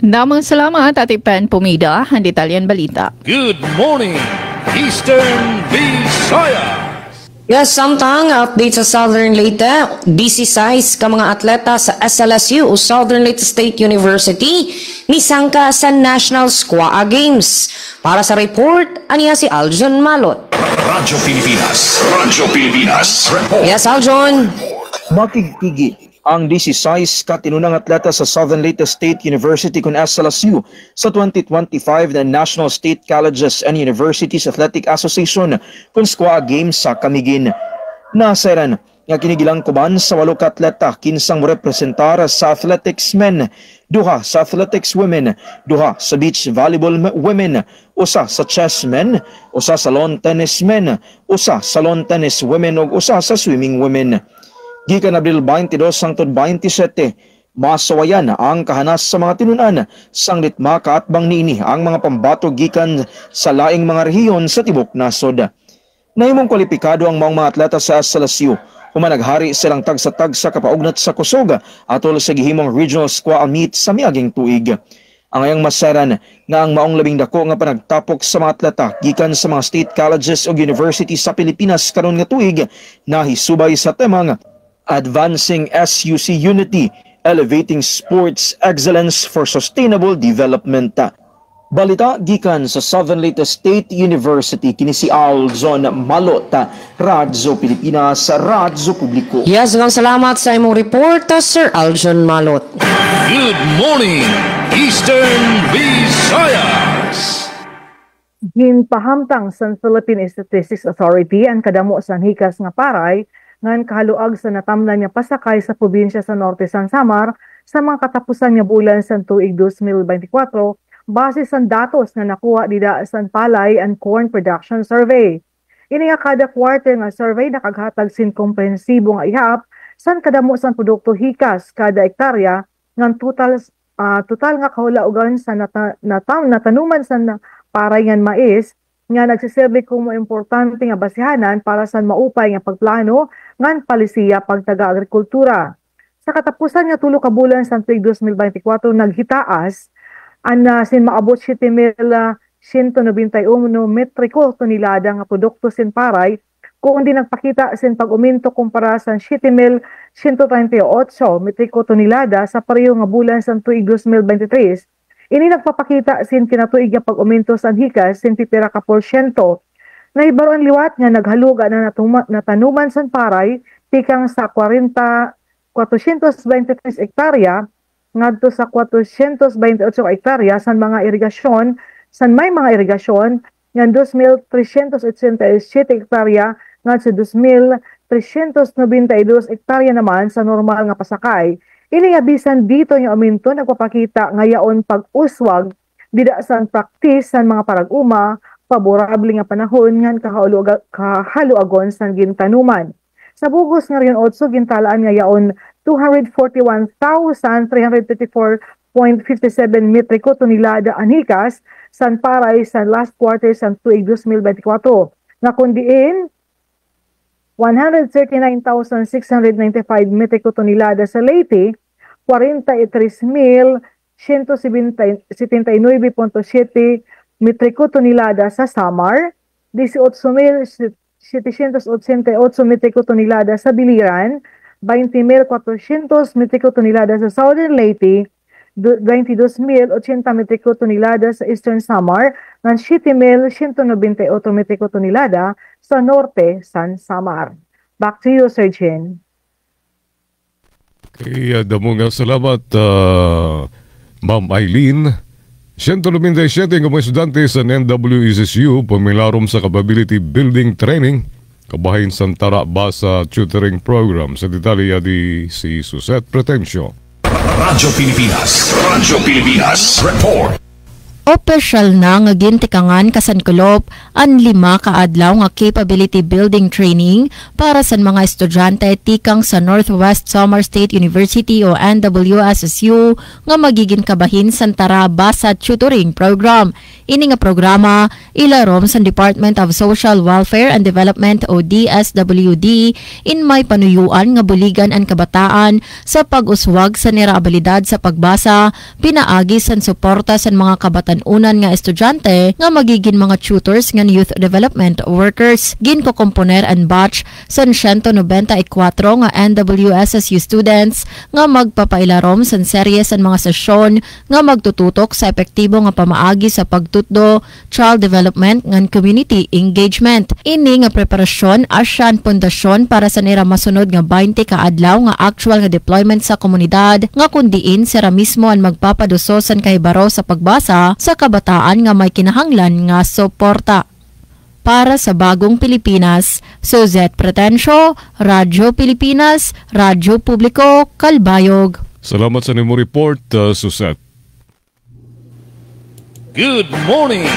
Namang salamat, Ate Pen Pumida, ang detalyan balita. Good morning, Eastern Visayas! Yes, samtang update sa Southern Leyte, busy size ka mga atleta sa SLSU o Southern Leyte State University nisangka sa National Squaa Games. Para sa report, aniya si Aljon Malot. Radyo Pilipinas. Radyo Pilipinas. Report. Yes, Aljon. Makikigi ang 16 katinunang atleta sa Southern Leyte State University kung SLSU sa 2025 na National State Colleges and Universities Athletic Association kung Squaa Games sa Camiguin. Nasaran nga kinigilang kuban sa 8 ka-atleta kinsang morepresentar sa athletics men, 2 sa athletics women, 2 sa beach volleyball women, 1 sa chess men, 1 sa lawn tennis men, 1 sa lawn tennis women ug 1 sa swimming women. Gikan Abril 22 hangtod 27, masawayan ang kahanas sa mga tinunan sang litma kaatbang niini ang mga pambato gikan sa laing mga rehiyon sa tibok nasod. Nahimong kwalipikado ang mga atleta sa SLSU, humanaghari silang tag sa kapaugnat sa kusog atol sa gihimong regional squaa meet sa miaging tuig. Ang ayang masaran nga ang maong labing dako nga panagtapok sa mga atleta gikan sa mga state colleges o university sa Pilipinas karon nga tuig nahisubay sa temang Advancing SUC Unity, Elevating Sports Excellence for Sustainable Development. Balita gikan sa Southern Leyte State University kini si Aljon Malot, Radyo Pilipinas, Radyo Publiko. Yes, salamat sa imong report, Sir Aljon Malot. Good morning, Eastern Visayas! Ginpahamtang sa Philippine Statistics Authority ang kadamo sa hikas nga paray ngan kahaluag sa natamnan niya pasakay sa probinsya sa Norte San Samar sa mga katapusan niya bulan sa tuig 2024 base sa datos na nakuha dida sa Palay and Corn Production Survey. Ini nga kada quarter nga survey nakaghatag sin komprehensibo nga ihap san kadamo sa produkto hikas kada hektarya ngan total nga kahulaugan sa natanuman sa paray ngan mais nga nagsiserbi kung importante nga basihanan para sa maupay nga pagplano ngan palisiya pagtaga-agrikultura. Sa katapusan nga tulo ka bulan sa tuig 2024 naghitaas sin maabot 7,191 metriko tonelada nga produkto sin paray kung di nagpakita sin pag-uminto kumpara sa 7,138 metriko tonelada sa pareho nga bulan sa tuig 2023. Ini nagpapakita sin kinatuig nga pag-uminto sa hikas sin 50%. Nahibaro ang liwat nga naghaluga na natanuman sa paray tikang sa 423 hektarya ngadto sa 428 hektarya sa mga irigasyon San may mga irigasyon nga 2,387 hektarya nga sa 2,392 hektarya naman sa normal nga pasakay. Iniabisan dito yung aminto nagpapakita nga yaon pag-uswag dida san praktis san mga parag-uma favorable nga panahon nga kahaluagon san gintanuman. Sa bugos nga riyon 8 gintalaan nga yaon 241,334.57 metriko tonelada anikas san paray sa last quarter san tuig 2024 nga kundiin 139,695 metriko tonelada sa Leyte, 43,179.7 metriko tonelada sa Samar, 18,788 metriko tonelada sa Biliran, 20,400 metriko tonelada sa Southern Leyte, 22,080 metriko tonelada sa Eastern Samar, ng 7,198 metriko tonelada sa Norte San Samar. Back to you, Sir Jen. Kaya damo nga salamat, Ma'am Eileen. 197 nga mga estudyante sa NWSSU pamilarom sa Capability Building Training kabahin sa Tara Basa Tutoring Program. Sa detalya di si Suzette Pretencio. Radyo Pilipinas Report. Opisyal na nga gintikangan kasankulop ang 5 kaadlaw nga capability building training para sa mga estudyante tikang sa Northwest Samar State University o NWSSU nga magiging kabahin sa Tara Basa Tutoring Program. Ini nga programa ilarom sa Department of Social Welfare and Development o DSWD in may panuyuan nga buligan ang kabataan sa pag-uswag sa neraabilidad sa pagbasa, pinaagi sa suporta sa mga kabatan-unan nga estudyante nga magiging mga tutors nga youth development workers. Ginkokomponer and batch sa 194 nga NWSSU students nga magpapailarom sa serye sa mga sesyon nga magtututok sa epektibo nga pamaagi sa pagtutdo, child development ngan community engagement. Ini nga preparasyon asyan pundasyon para sa nira masunod nga 20 kaadlaw nga actual nga deployment sa komunidad nga kundiin sira mismo ang magpapadusosan kay baro sa pagbasa sa kabataan nga may kinahanglan nga suporta. Para sa Bagong Pilipinas, Suzette Pretencio, Radyo Pilipinas, Radyo Publiko, Kalbayog. Salamat sa nimo report, Suzette. Good morning,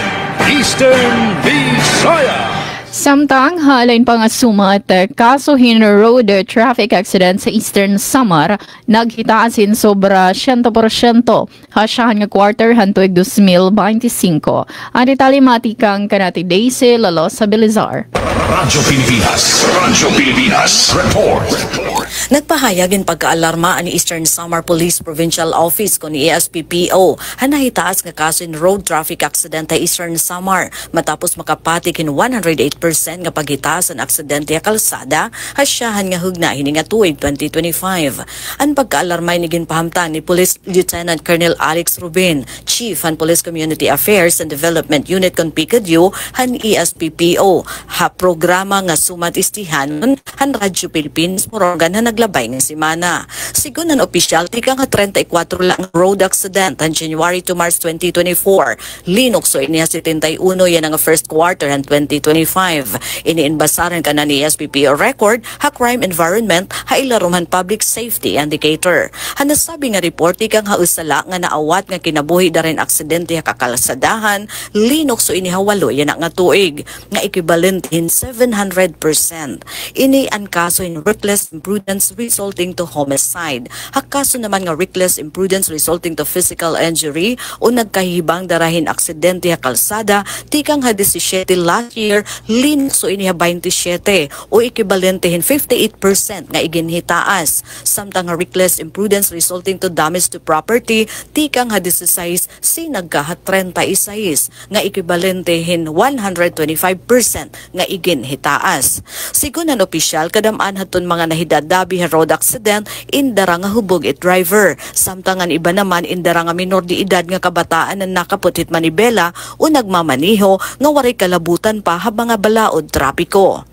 Eastern Visayas. Samtang halain pa nga sumat kasuhin road traffic accident sa Eastern Samar, naghitaasin sobra 100%. Hasyahan nga quarter hantuig 2025. Ang detalimatikang kanati Daisy Lalo sa Belizar. Radyo Pilipinas Report. Nagpahayag in pagkaalarma ni Eastern Samar Police Provincial Office kung ni ESPPO hanahitaas nga kaso in road traffic accident sa Eastern Samar matapos makapatik in 108% nga paghitaas ang aksidente sa kalsada hasyahan nga hugna hini nga tuig 2025. Ang pagkaalarma ni ginpahamtan ni Police Lieutenant Colonel Alex Rubin, Chief han Police Community Affairs and Development Unit kon PICADU han ESPPO ha programa nga sumat istihan han Radyo Pilipinas Morongan na naglabay ng simana. Sigun ang opisyal, tika nga 34 lang road accident ang January to March 2024. Linok so iniya 71 yan ang first quarter ng 2025. Iniinbasaran ka na ni SPPO record ha crime environment ha ilaruman public safety indicator. Hanasabi nga report ikang hausala nga naawat nga kinabuhi da rin aksidente ha kakalsadahan. Linok so inihawalo yan nga tuig nga equivalent in 700%. Ini ang kaso in reckless imprudence resulting to homicide. Hakaso naman nga reckless imprudence resulting to physical injury o nagkahibang darahin aksidente ha kalsada tikang ha 17 last year lin so iniha 27 o equivalentehin 58% nga iginhitaas. Samtang nga reckless imprudence resulting to damage to property tikang ha 16 sinagka ha 36 nga equivalentehin 125% nga iginhitaas. Sigun ang opisyal kadamaan haton mga nahidadabi road accident indara nga hubog it driver. Samtangan iba naman indara nga minor di edad nga kabataan na nakaputit manibela o nagmamaniho nga waray kalabutan pa habang nga balaod trapiko.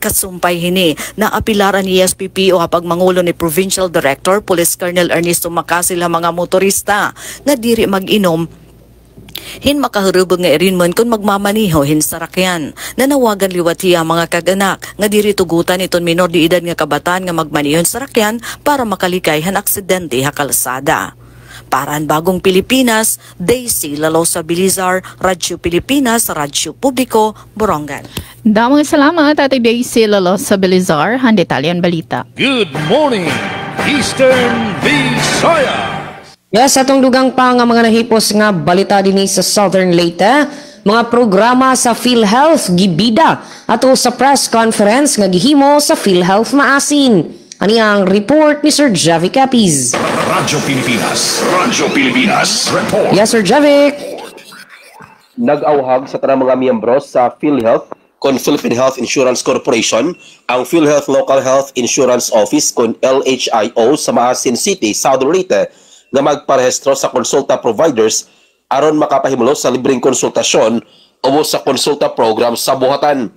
Kasumpay hini na apilaran ni SPPO kapag mangulo ni Provincial Director Police Colonel Ernesto Macasil mga motorista nga diri mag-inom Hin makaharubog nga irinman kung magmamaniho hin sarakyan. Nanawagan liwati ang mga kaganak nga diri tugutan iton minor di edad nga kabataan nga magmaniho hin sarakyan para makalikay han aksidente ha kalsada. Para ang Bagong Pilipinas, Daisy Lalosa Bilizar, Radyo Pilipinas, Radyo Publiko, Borongan. Damang salamat Ate Daisy Lalosa Bilizar, han detalyan balita. Good morning, Eastern Visayas. Yes, atong dugang pa nga mga nahipos nga balita dinhi sa Southern Leyte, mga programa sa PhilHealth gibida ato sa press conference nga gihimo sa PhilHealth Maasin. Ani ang report ni Sir Javic Capiz. Radyo Pilipinas, report. Yes, Sir Javic. Nag-auhag sa tanang mga miyembro sa PhilHealth kon Philippine Health Insurance Corporation ang PhilHealth Local Health Insurance Office kon LHIO sa Maasin City, Southern Leyte nga magparehistro sa konsulta providers aron makapahimulo sa libreng konsultasyon o sa konsulta program sa buhatan.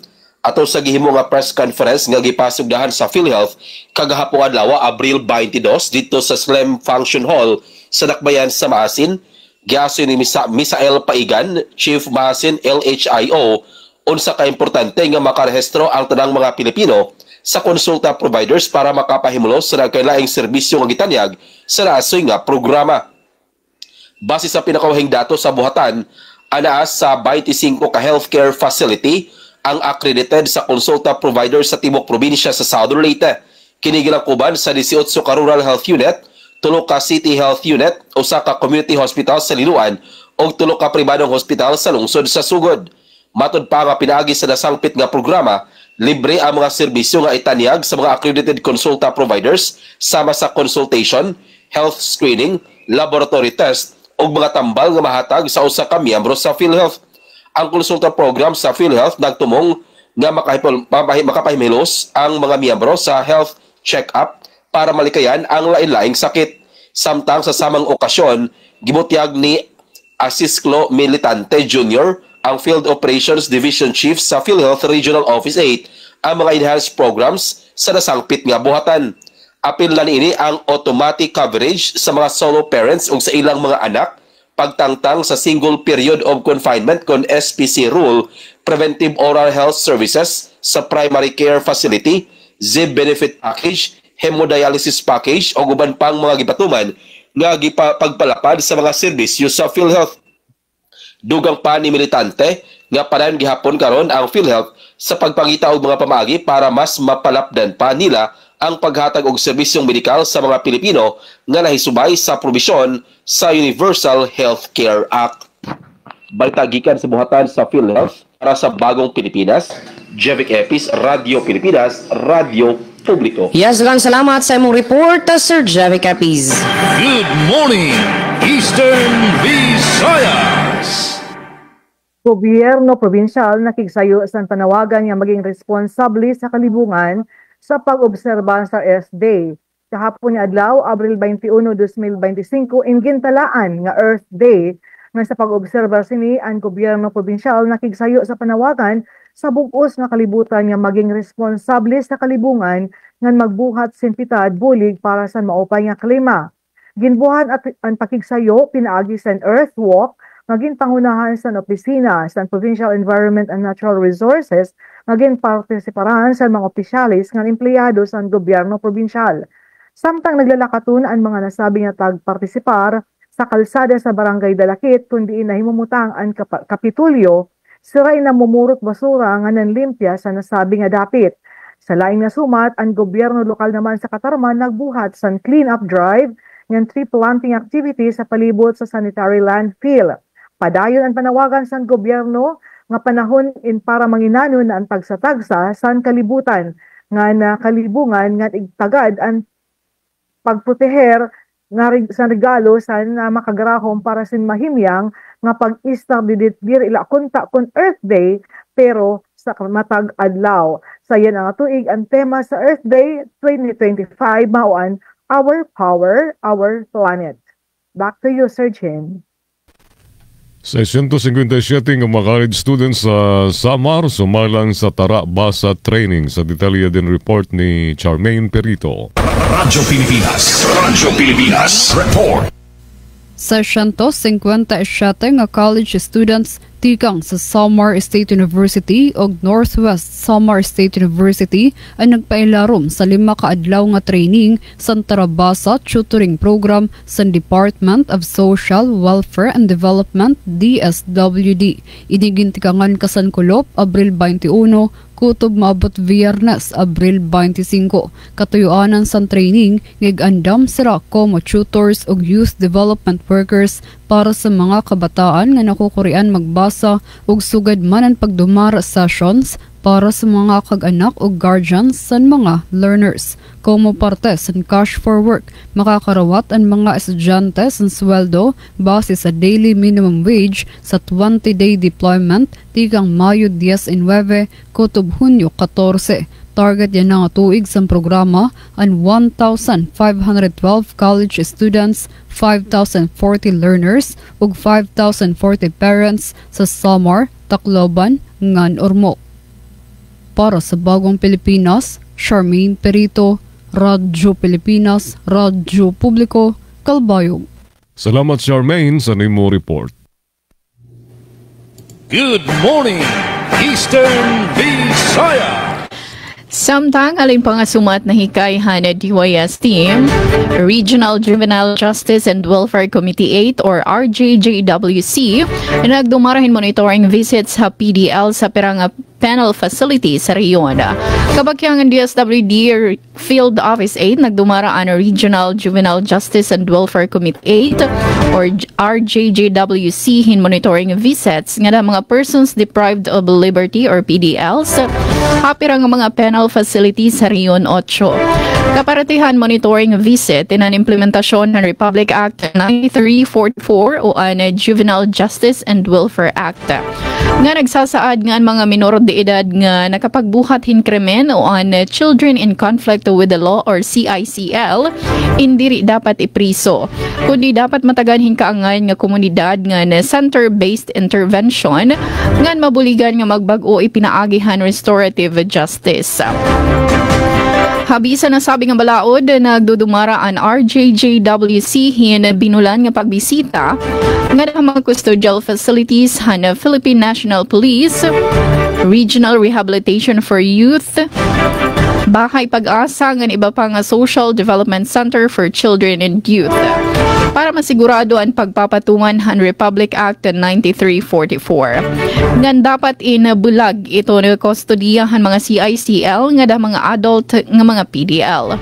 Ato sa gihimo nga press conference nga gipasugdahan sa PhilHealth kagahapon adlaw Abril 22 dito sa Slim Function Hall sa Dakbayan sa Maasin, giaso ni Misael Paigan, Chief Maasin LHIO, unsa ka importante nga makarehistro ang tanang mga Pilipino sa konsulta providers para makapahimulo sa nagkailaing serbisyo nga gitanyag sa naasoy nga programa. Base sa pinakauhing dato sa buhatan, anaas sa 25 ka healthcare facility ang accredited sa konsulta providers sa tibok probinsya sa Southern Leyte. Kinigilang kuban sa 18 ka rural health unit, 3 ka city health unit, 1 ka community hospital sa Linuan o 3 ka pribadong hospital sa lungsod sa Sugod. Matod pa nga pinaagi sa nasangpit nga programa, libre ang mga serbisyo nga itanyag sa mga accredited consulta providers sama sa consultation, health screening, laboratory test o mga tambal nga mahatag sa usa ka miyembro sa PhilHealth. Ang konsulta program sa PhilHealth nagtumong nga makapahimelos ang mga miyembro sa health check-up para malikayan ang lain-laing sakit. Samtang sa samang okasyon, gibutyag ni Asisclo Militante Jr., ang Field Operations Division Chief sa PhilHealth Regional Office 8 ang mga enhanced programs sa nasangpit nga buhatan. Apil na niini ang automatic coverage sa mga solo parents ug sa ilang mga anak, pagtangtang sa single period of confinement kon SPC rule, preventive oral health services sa primary care facility, ZIB benefit package, hemodialysis package o uban pang mga gipatuman nga gipagpalapad sa mga serbisyo sa PhilHealth. Dugang pa ni Militante nga padayon gihapon karon ang PhilHealth sa pagpangita og mga pamaagi para mas mapalapdan pa nila ang paghatag og serbisyong medikal sa mga Pilipino nga nahisubay sa probisyon sa Universal Healthcare Act. Balita gikan sa buhatan sa PhilHealth para sa Bagong Pilipinas, Jevic Epis, Radyo Pilipinas, Radyo Publiko. Yes, salamat sa imong report, Sir Jevic Epis. Good morning, Eastern Visayas. Gobyerno probinsyal nakigsayo sa panawagan nga maging responsable sa kalibungan sa pag-obserba sa Earth Day. Kahapon ni adlaw, Abril 21, 2025, ingintalaan nga Earth Day nga sa pag-obserba sini ang gobyerno probinsyal nakigsayo sa panawagan sa bug-os nga kalibutan nga maging responsable sa kalibungan nga magbuhat sempitad bulig para sa maupay nga klima. Ginbuhan at ang pakigsayo pinaagi sa Earth Walk maging pangunahan sa opisina sa Provincial Environment and Natural Resources, maging partisiparahan sa mga opisyalis ng empleyado sa gobyerno probinsyal. Samtang naglalakatun ang mga nasabi nga tagpartisipar sa kalsada sa Barangay Dalakit kundi nahimumutang ang Kapitulyo, siray na mumurot basura nga nanlimpya sa nasabi nga dapit. Sa laing nasumat, ang gobyerno lokal naman sa Katarman nagbuhat sa clean-up drive ng tree planting activity sa palibot sa sanitary landfill. Padayon ang panawagan sa gobyerno nga panahon para manginanon na ang tagsatagsa sa kalibutan nga na kalibungan nga igtagad ang pagproteher nga sa regalo sa makagrahom para sin mahimyang nga pag-establish ila kunta kun Earth Day pero sa matag adlaw. Sa yan ang tuig ang tema sa Earth Day 2025 mauan Our Power, Our Planet. Back to you, Sir Jim. 657 ng mga college students sa Samar sumalang sa Tara Basa Training. Sa detalye din report ni Charmaine Perito. Radyo Pilipinas, report. sa 157 nga college students tikang sa Samar State University o Northwest Samar State University ang nagpailarom sa 5 kaadlaw nga training sa Tarabasa Tutoring Program sa Department of Social Welfare and Development DSWD. Inigintikangan kasan Kulop, Abril 21, kutob maabot Viernes, Abril 25. Katuyuanan sa training, ngig-andam sira como tutors o youth development workers para sa mga kabataan nga nakukurian magbasa ug sugad man ang pagdumara sessions para sa mga kag-anak o guardians sa mga learners. Como parte sa Cash for Work, makakarawat ang mga estudyante sa sweldo base sa daily minimum wage sa 20-day deployment tigang Mayo 19 kutob Hunyo 14. Target yan nga tuig sa programa ang 1,512 college students, 5,040 learners ug 5,040 parents sa Samar, Tacloban, ngan Ormoc. Para sa Bagong Pilipinas, Charmaine Perito, Radyo Pilipinas, Radyo Publiko, Calbayog. Salamat Charmaine sa nimo report. Good morning, Eastern Visayas. Samtang alin pa nga sumat na hikayhan na DYS team, Regional Juvenile Justice and Welfare Committee 8 or RJJWC, nagdumarahin monitoring visits sa PDL sa pirang panel facility sa reyon. Kabagyang ang DSWD Field Office 8 nagdumara ang Regional Juvenile Justice and Welfare Committee 8 or RJJWC hin monitoring visits nga mga persons deprived of liberty or PDLs hapirang mga penal facilities sa Reyon 8. Kaparatihan monitoring visit in an implementasyon ng Republic Act 9344 o ang Juvenile Justice and Welfare Act. Nga nagsasaad nga ang mga minor de edad nga nakapagbuhat hin krimen o ang Children in Conflict with the Law or CICL, indiri dapat ipriso. Kundi dapat matagan hin kaangay nga komunidad nga na center-based intervention nga mabuligan nga magbag-o ipinaagihan restorative justice. Habisa na sabi nga balaod, nagdudumara ang RJJWC hin binulan nga pagbisita nga mga custodial facilities han Philippine National Police, Regional Rehabilitation for Youth, Bahay Pag-asa ng iba pang Social Development Center for Children and Youth para masigurado ang pagpapatungan han Republic Act 9344. Ngan dapat inabulag ito na kustodiyahan mga CICL nga da mga adult nga mga PDL.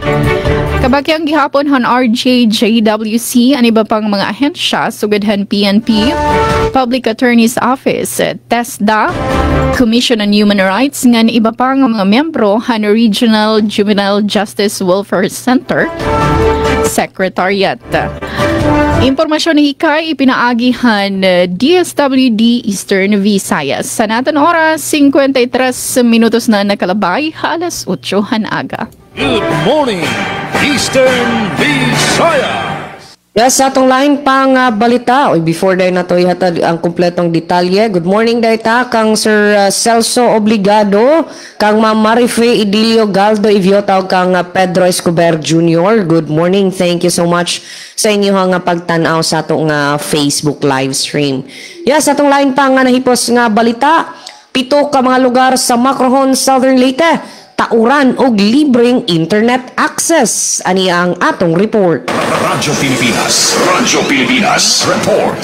Kabakyang gihapon han RJJWC ang iba pang mga ahensya sugidhan PNP, Public Attorney's Office, TESDA, Commission on Human Rights ngan iba pang mga miyembro han Regional Juvenile Justice Welfare Center Secretariat. Impormasyon ni Hikay ipinaagihan DSWD Eastern Visayas. Sa natin oras, 53 minutos na nakalabay, alas 8 hanaga. Good morning, Eastern Visayas. Yes, sa atong lain pang balita. Before day na to ihatag ang kumpletong detalye. Good morning dayta kang Sir Celso Obligado, kang Ma'am Marife Idilio Galdo Iviotaw, kang Pedro Escobar Jr. Good morning. Thank you so much sa inyo nga pagtanaw sa atong Facebook live stream. Yes, sa atong lain pang nahipos nga balita. 7 ka mga lugar sa Macrohon, Southern Leyte tauran og libreng internet access. Ani ang atong report. Radyo Pilipinas report.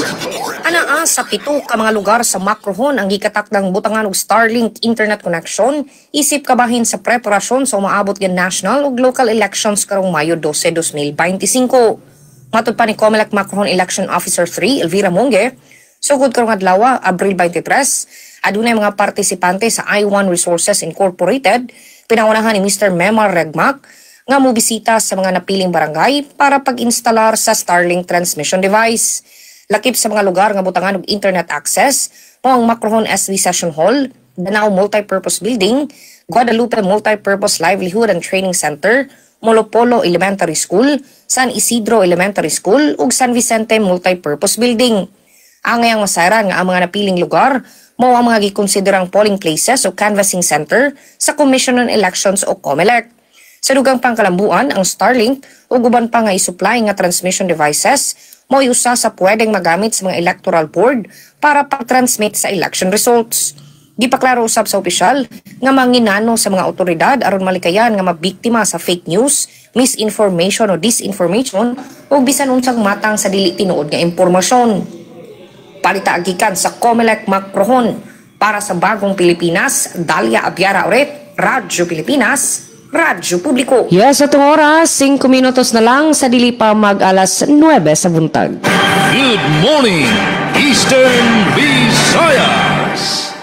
Anaa sa 7 ka mga lugar sa Macrohon ang gikatakdang butangan og Starlink internet connection isip kabahin sa preparasyon sa umaabot ng national ug local elections karong Mayo 12, 2025. Matud pa ni COMELEC Macrohon Election Officer 3 Elvira Monge, sugod karong adlaw Abril 23, adunay mga partisipante sa I1 Resources Incorporated, pinangunahan ni Mr. Memar Regmac nga mobisita sa mga napiling barangay para pag-instalar sa Starlink transmission device. Lakip sa mga lugar nga butangan og internet access mo ang Macrohon SV Session Hall, Danao Multipurpose Building, Guadalupe Multipurpose Livelihood and Training Center, Molopolo Elementary School, San Isidro Elementary School ug San Vicente Multipurpose Building. Angay ang masayran nga ang mga napiling lugar mao ang mga gikonsiderang polling places o canvassing center sa Commission on Elections o COMELEC. Sa dugang pangkalambuan, ang Starlink o guban pa nga isupply nga transmission devices mo'y usa sa pwedeng magamit sa mga electoral board para pag-transmit sa election results. Gipaklaro usab sa opisyal nga manginano sa mga otoridad aron malikayan nga mabiktima sa fake news, misinformation o disinformation o bisan unsang matang sa dili tinuod nga impormasyon. Palita agikan sa Comelec Macrohon para sa Bagong Pilipinas, Dalia Abiara Oret, Radyo Pilipinas, Radyo Publiko. Yes, atong oras, 5 minutos na lang sa dili pa mag-alas 9 sa buntag. Good morning, Eastern Visayas.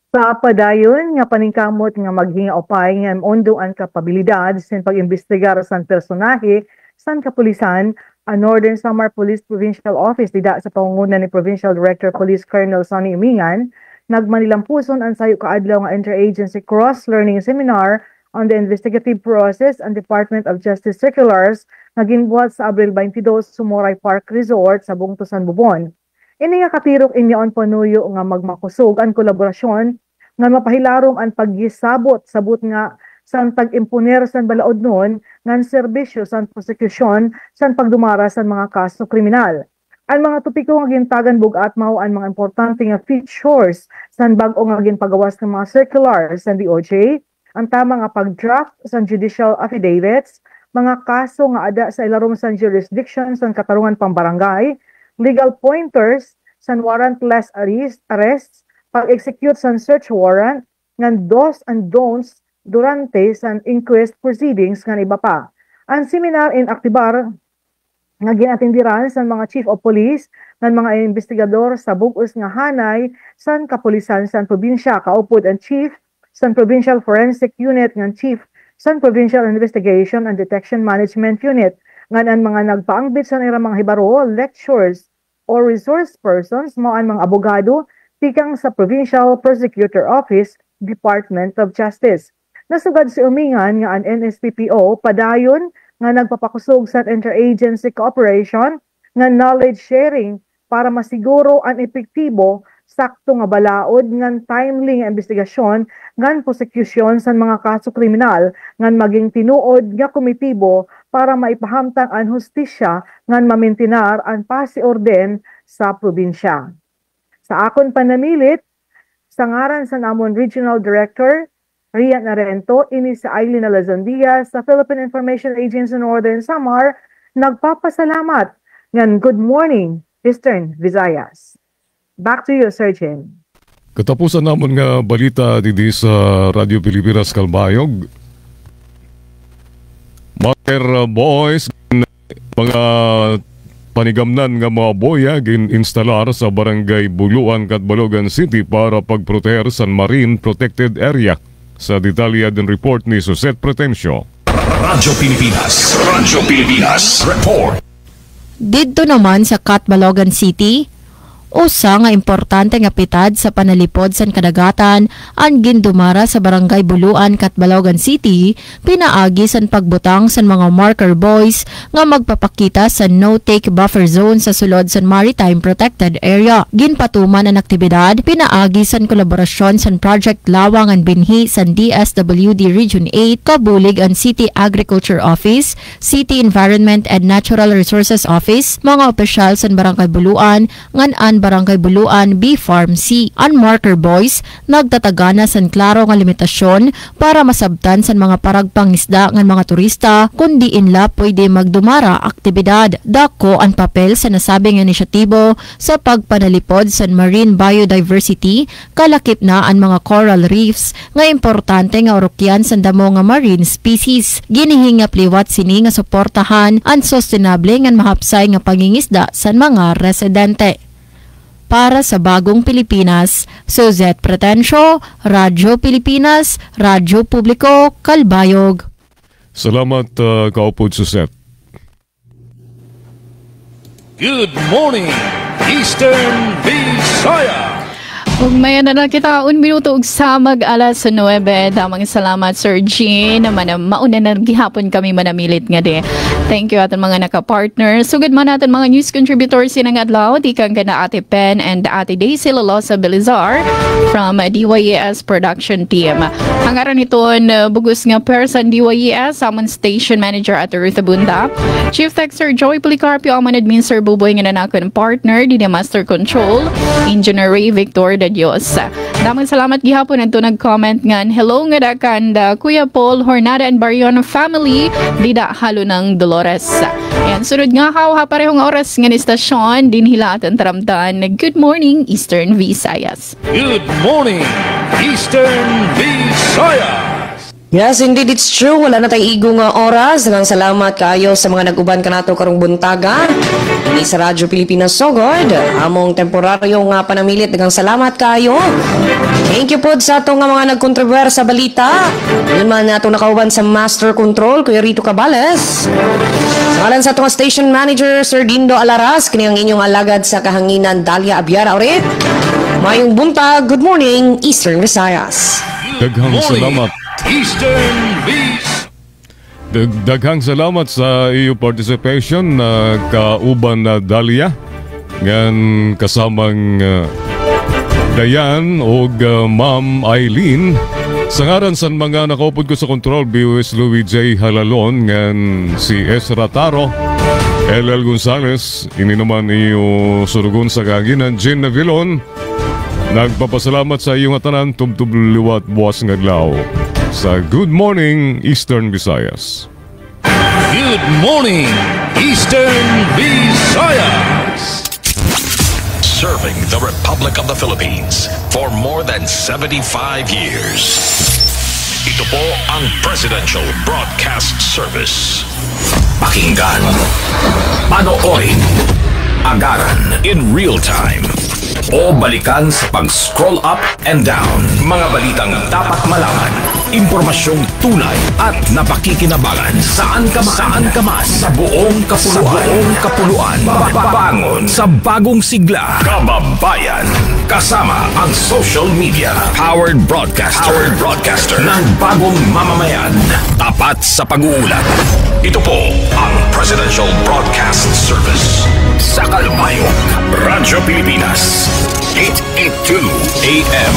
Sa padayon nga paningkamot nga maghinga upay nga ondo ang kapabilidad sa pag-imbestigar sa personahe sa kapulisan ang Northern Samar Police Provincial Office dida sa pangunguna ni Provincial Director Police Colonel Sonny Umingan nagmanilampuson ang sayo kaadlaw nga interagency cross-learning seminar on the investigative process and Department of Justice circulars nga ginbuhat sa Abril 22 sa Moray Park Resort sa Bungtusan, Bubon. Ini nga katirok inyon panuyo nga magmakusog ang kolaborasyon nga mapahilarom ang paggisabot-sabot nga san pag-imponer san balaod nun ngan serbisyo san prosecution san pagdumara san mga kaso kriminal. Ang mga topiko nga gintagan bugat mao ang mga importante nga features san bag-o nga ginpagawas ng mga circulars san DOJ, ang tama nga pag-draft san judicial affidavits, mga kaso nga ada sa ilarom san jurisdiction san katarungan pang barangay, legal pointers san warrantless arrests, pag-execute san search warrant, ngan do's and don'ts durante san inquest proceedings ngan iba pa. Ang seminar in aktibar nga ginatindiran san mga chief of police ngan mga investigador sa bug-os nga hanay san kapulisan san probinsya kaupod ang chief san Provincial Forensic Unit ngan chief san Provincial Investigation and Detection Management Unit ngan ang mga nagpaangbit san ira mga hibaro, lectures or resource persons mao ang mga abogado tikang sa Provincial Prosecutor Office, Department of Justice. Nasugad si Umingan nga ang NSPPO padayon nga nagpapakusog sa interagency cooperation nga knowledge sharing para masiguro ang epektibo sakto nga balaod ngan timely nga investigasyon ngan prosecution sa mga kaso kriminal ngan maging tinuod nga komitibo para maipahamtang ang hustisya ngan mamintinar ang pasiorden sa probinsya. Sa akon panamilit, sa ngaran sa namon Regional Director, Rian Arento, ini sa Aileen Alazandia sa Philippine Information Agency Northern Samar, nagpapasalamat ngan good morning, Eastern Visayas. Back to you, Surgeon. Katapusan namon nga balita didi sa Radyo Pilipinas Kalbayog. Mga boys, mga panigamnan nga mga boya gin-instalar sa Barangay Buluan, Catbalogan City para pagproteher sa Marine Protected Area. Sa detalya din report ni Suset Pretencio. Radyo Pilipinas Report. Dito naman sa Catbalogan City, usa nga importante nga pitad sa panalipod sa kadagatan ang gindumara sa Barangay Buluan, Catbalogan City, pinaagi sa pagbutang sa mga marker buoys nga magpapakita sa no-take buffer zone sa sulod sa Maritime Protected Area. Ginpatuman ang aktibidad, pinaagi sa kolaborasyon sa Project Lawang and Binhi sa DSWD Region 8, kabulig ang City Agriculture Office, City Environment and Natural Resources Office, mga opisyal sa Barangay Buluan, ngan Barangay Buluan B Farm C. Ang marker buoys nagtatagana sa klaro nga limitasyon para masabtan sa mga paragpangisda ng mga turista kundi inla pwede magdumara aktibidad. Dako ang papel sa nasabing inisyatibo sa pagpanalipod sa marine biodiversity, kalakip na ang mga coral reefs nga importante nga orokyan sa damo nga marine species. Ginihingap liwat sini nga suportahan ang sustainable nga mahapsay nga pangingisda sa mga residente. Para sa Bagong Pilipinas, Suzette Pretencio, Radyo Pilipinas, Radyo Publiko, Kalbayog. Salamat kaupod Suzette. Good morning, Eastern Visayas. Ug may na kita 1 minuto ug sa mag-alas 9. Damang salamat Sir Jean naman mauna na gihapon kami manamilit nga di. Thank you aton mga naka-partner. Sugad man natin mga news contributors sinang adlaw di kang kana Ate Pen and Ate Daisy Lolosa Belizar from DYES production team. Ang aran niton bugus nga person DYES amon station manager at Ruth Abunda. Chief Tech Sir Joy Policarpio amon admin Sir Buboy nga nanakon partner di Master Control Engineer Ray Victor de Dios. Damang salamat gihapon adto nag-comment ngan hello nga dakan Kuya Paul Hornada and Barion family dida halo ng Dolores. Ayan, sunod nga ha parehong oras nga ni stasyon din hila aton taramtan. Good morning Eastern Visayas. Good morning, Eastern Visayas. Yes, indeed, it's true. Wala na tayong igong oras. Daghang salamat kaayo sa mga nag-uban kanato karong buntaga. Ni sa Radyo Pilipinas Sogod. Among temporaryo nga panamilit. Daghang salamat kaayo. Thank you po sa ato nga mga nagkontribuer sa balita. Yun man nato nakauban sa Master Control, Kuya Rito Cabales. Sa ngalan sa ato station manager, Sir Dindo Alaras, kini ang inyong alagad sa kahanginan, Dalia Abiara ulit. Mayong buntag, good morning, Eastern Visayas. Daghang salamat. Eastern Visayas. Daghang salamat sa iyo participation na kauban na Dalia. Ngan kasamang Dayan o Ma'am Eileen. Sa ngaran sa mga nakaupod ko sa control, BOS Louis J. Halalon, ngan si Ezra Taro, LL Gonzales, ini naman iyo surugon sa kaginan, Jean Navilon. Nagpapasalamat sa iyong atanan, tubtub-liwat buwas ngaglaw sa Good Morning Eastern Visayas. Good morning, Eastern Visayas. Serving the Republic of the Philippines for more than 75 years. Ito po ang Presidential Broadcast Service. Pakinggan, panoorin, agaran in real time, o balikan sa pag-scroll up and down. Mga balitang dapat malaman, impormasyong tunay at napakikinabangan. Saan ka man sa buong kapuluan. Bangon sa bagong sigla. Kababayan. Kasama ang social media. Powered broadcaster ng bagong mamamayan. Tapat sa pag-uulat. Ito po ang Presidential Broadcast Service. Sa Kalbayog, Radyo Pilipinas, 882 AM.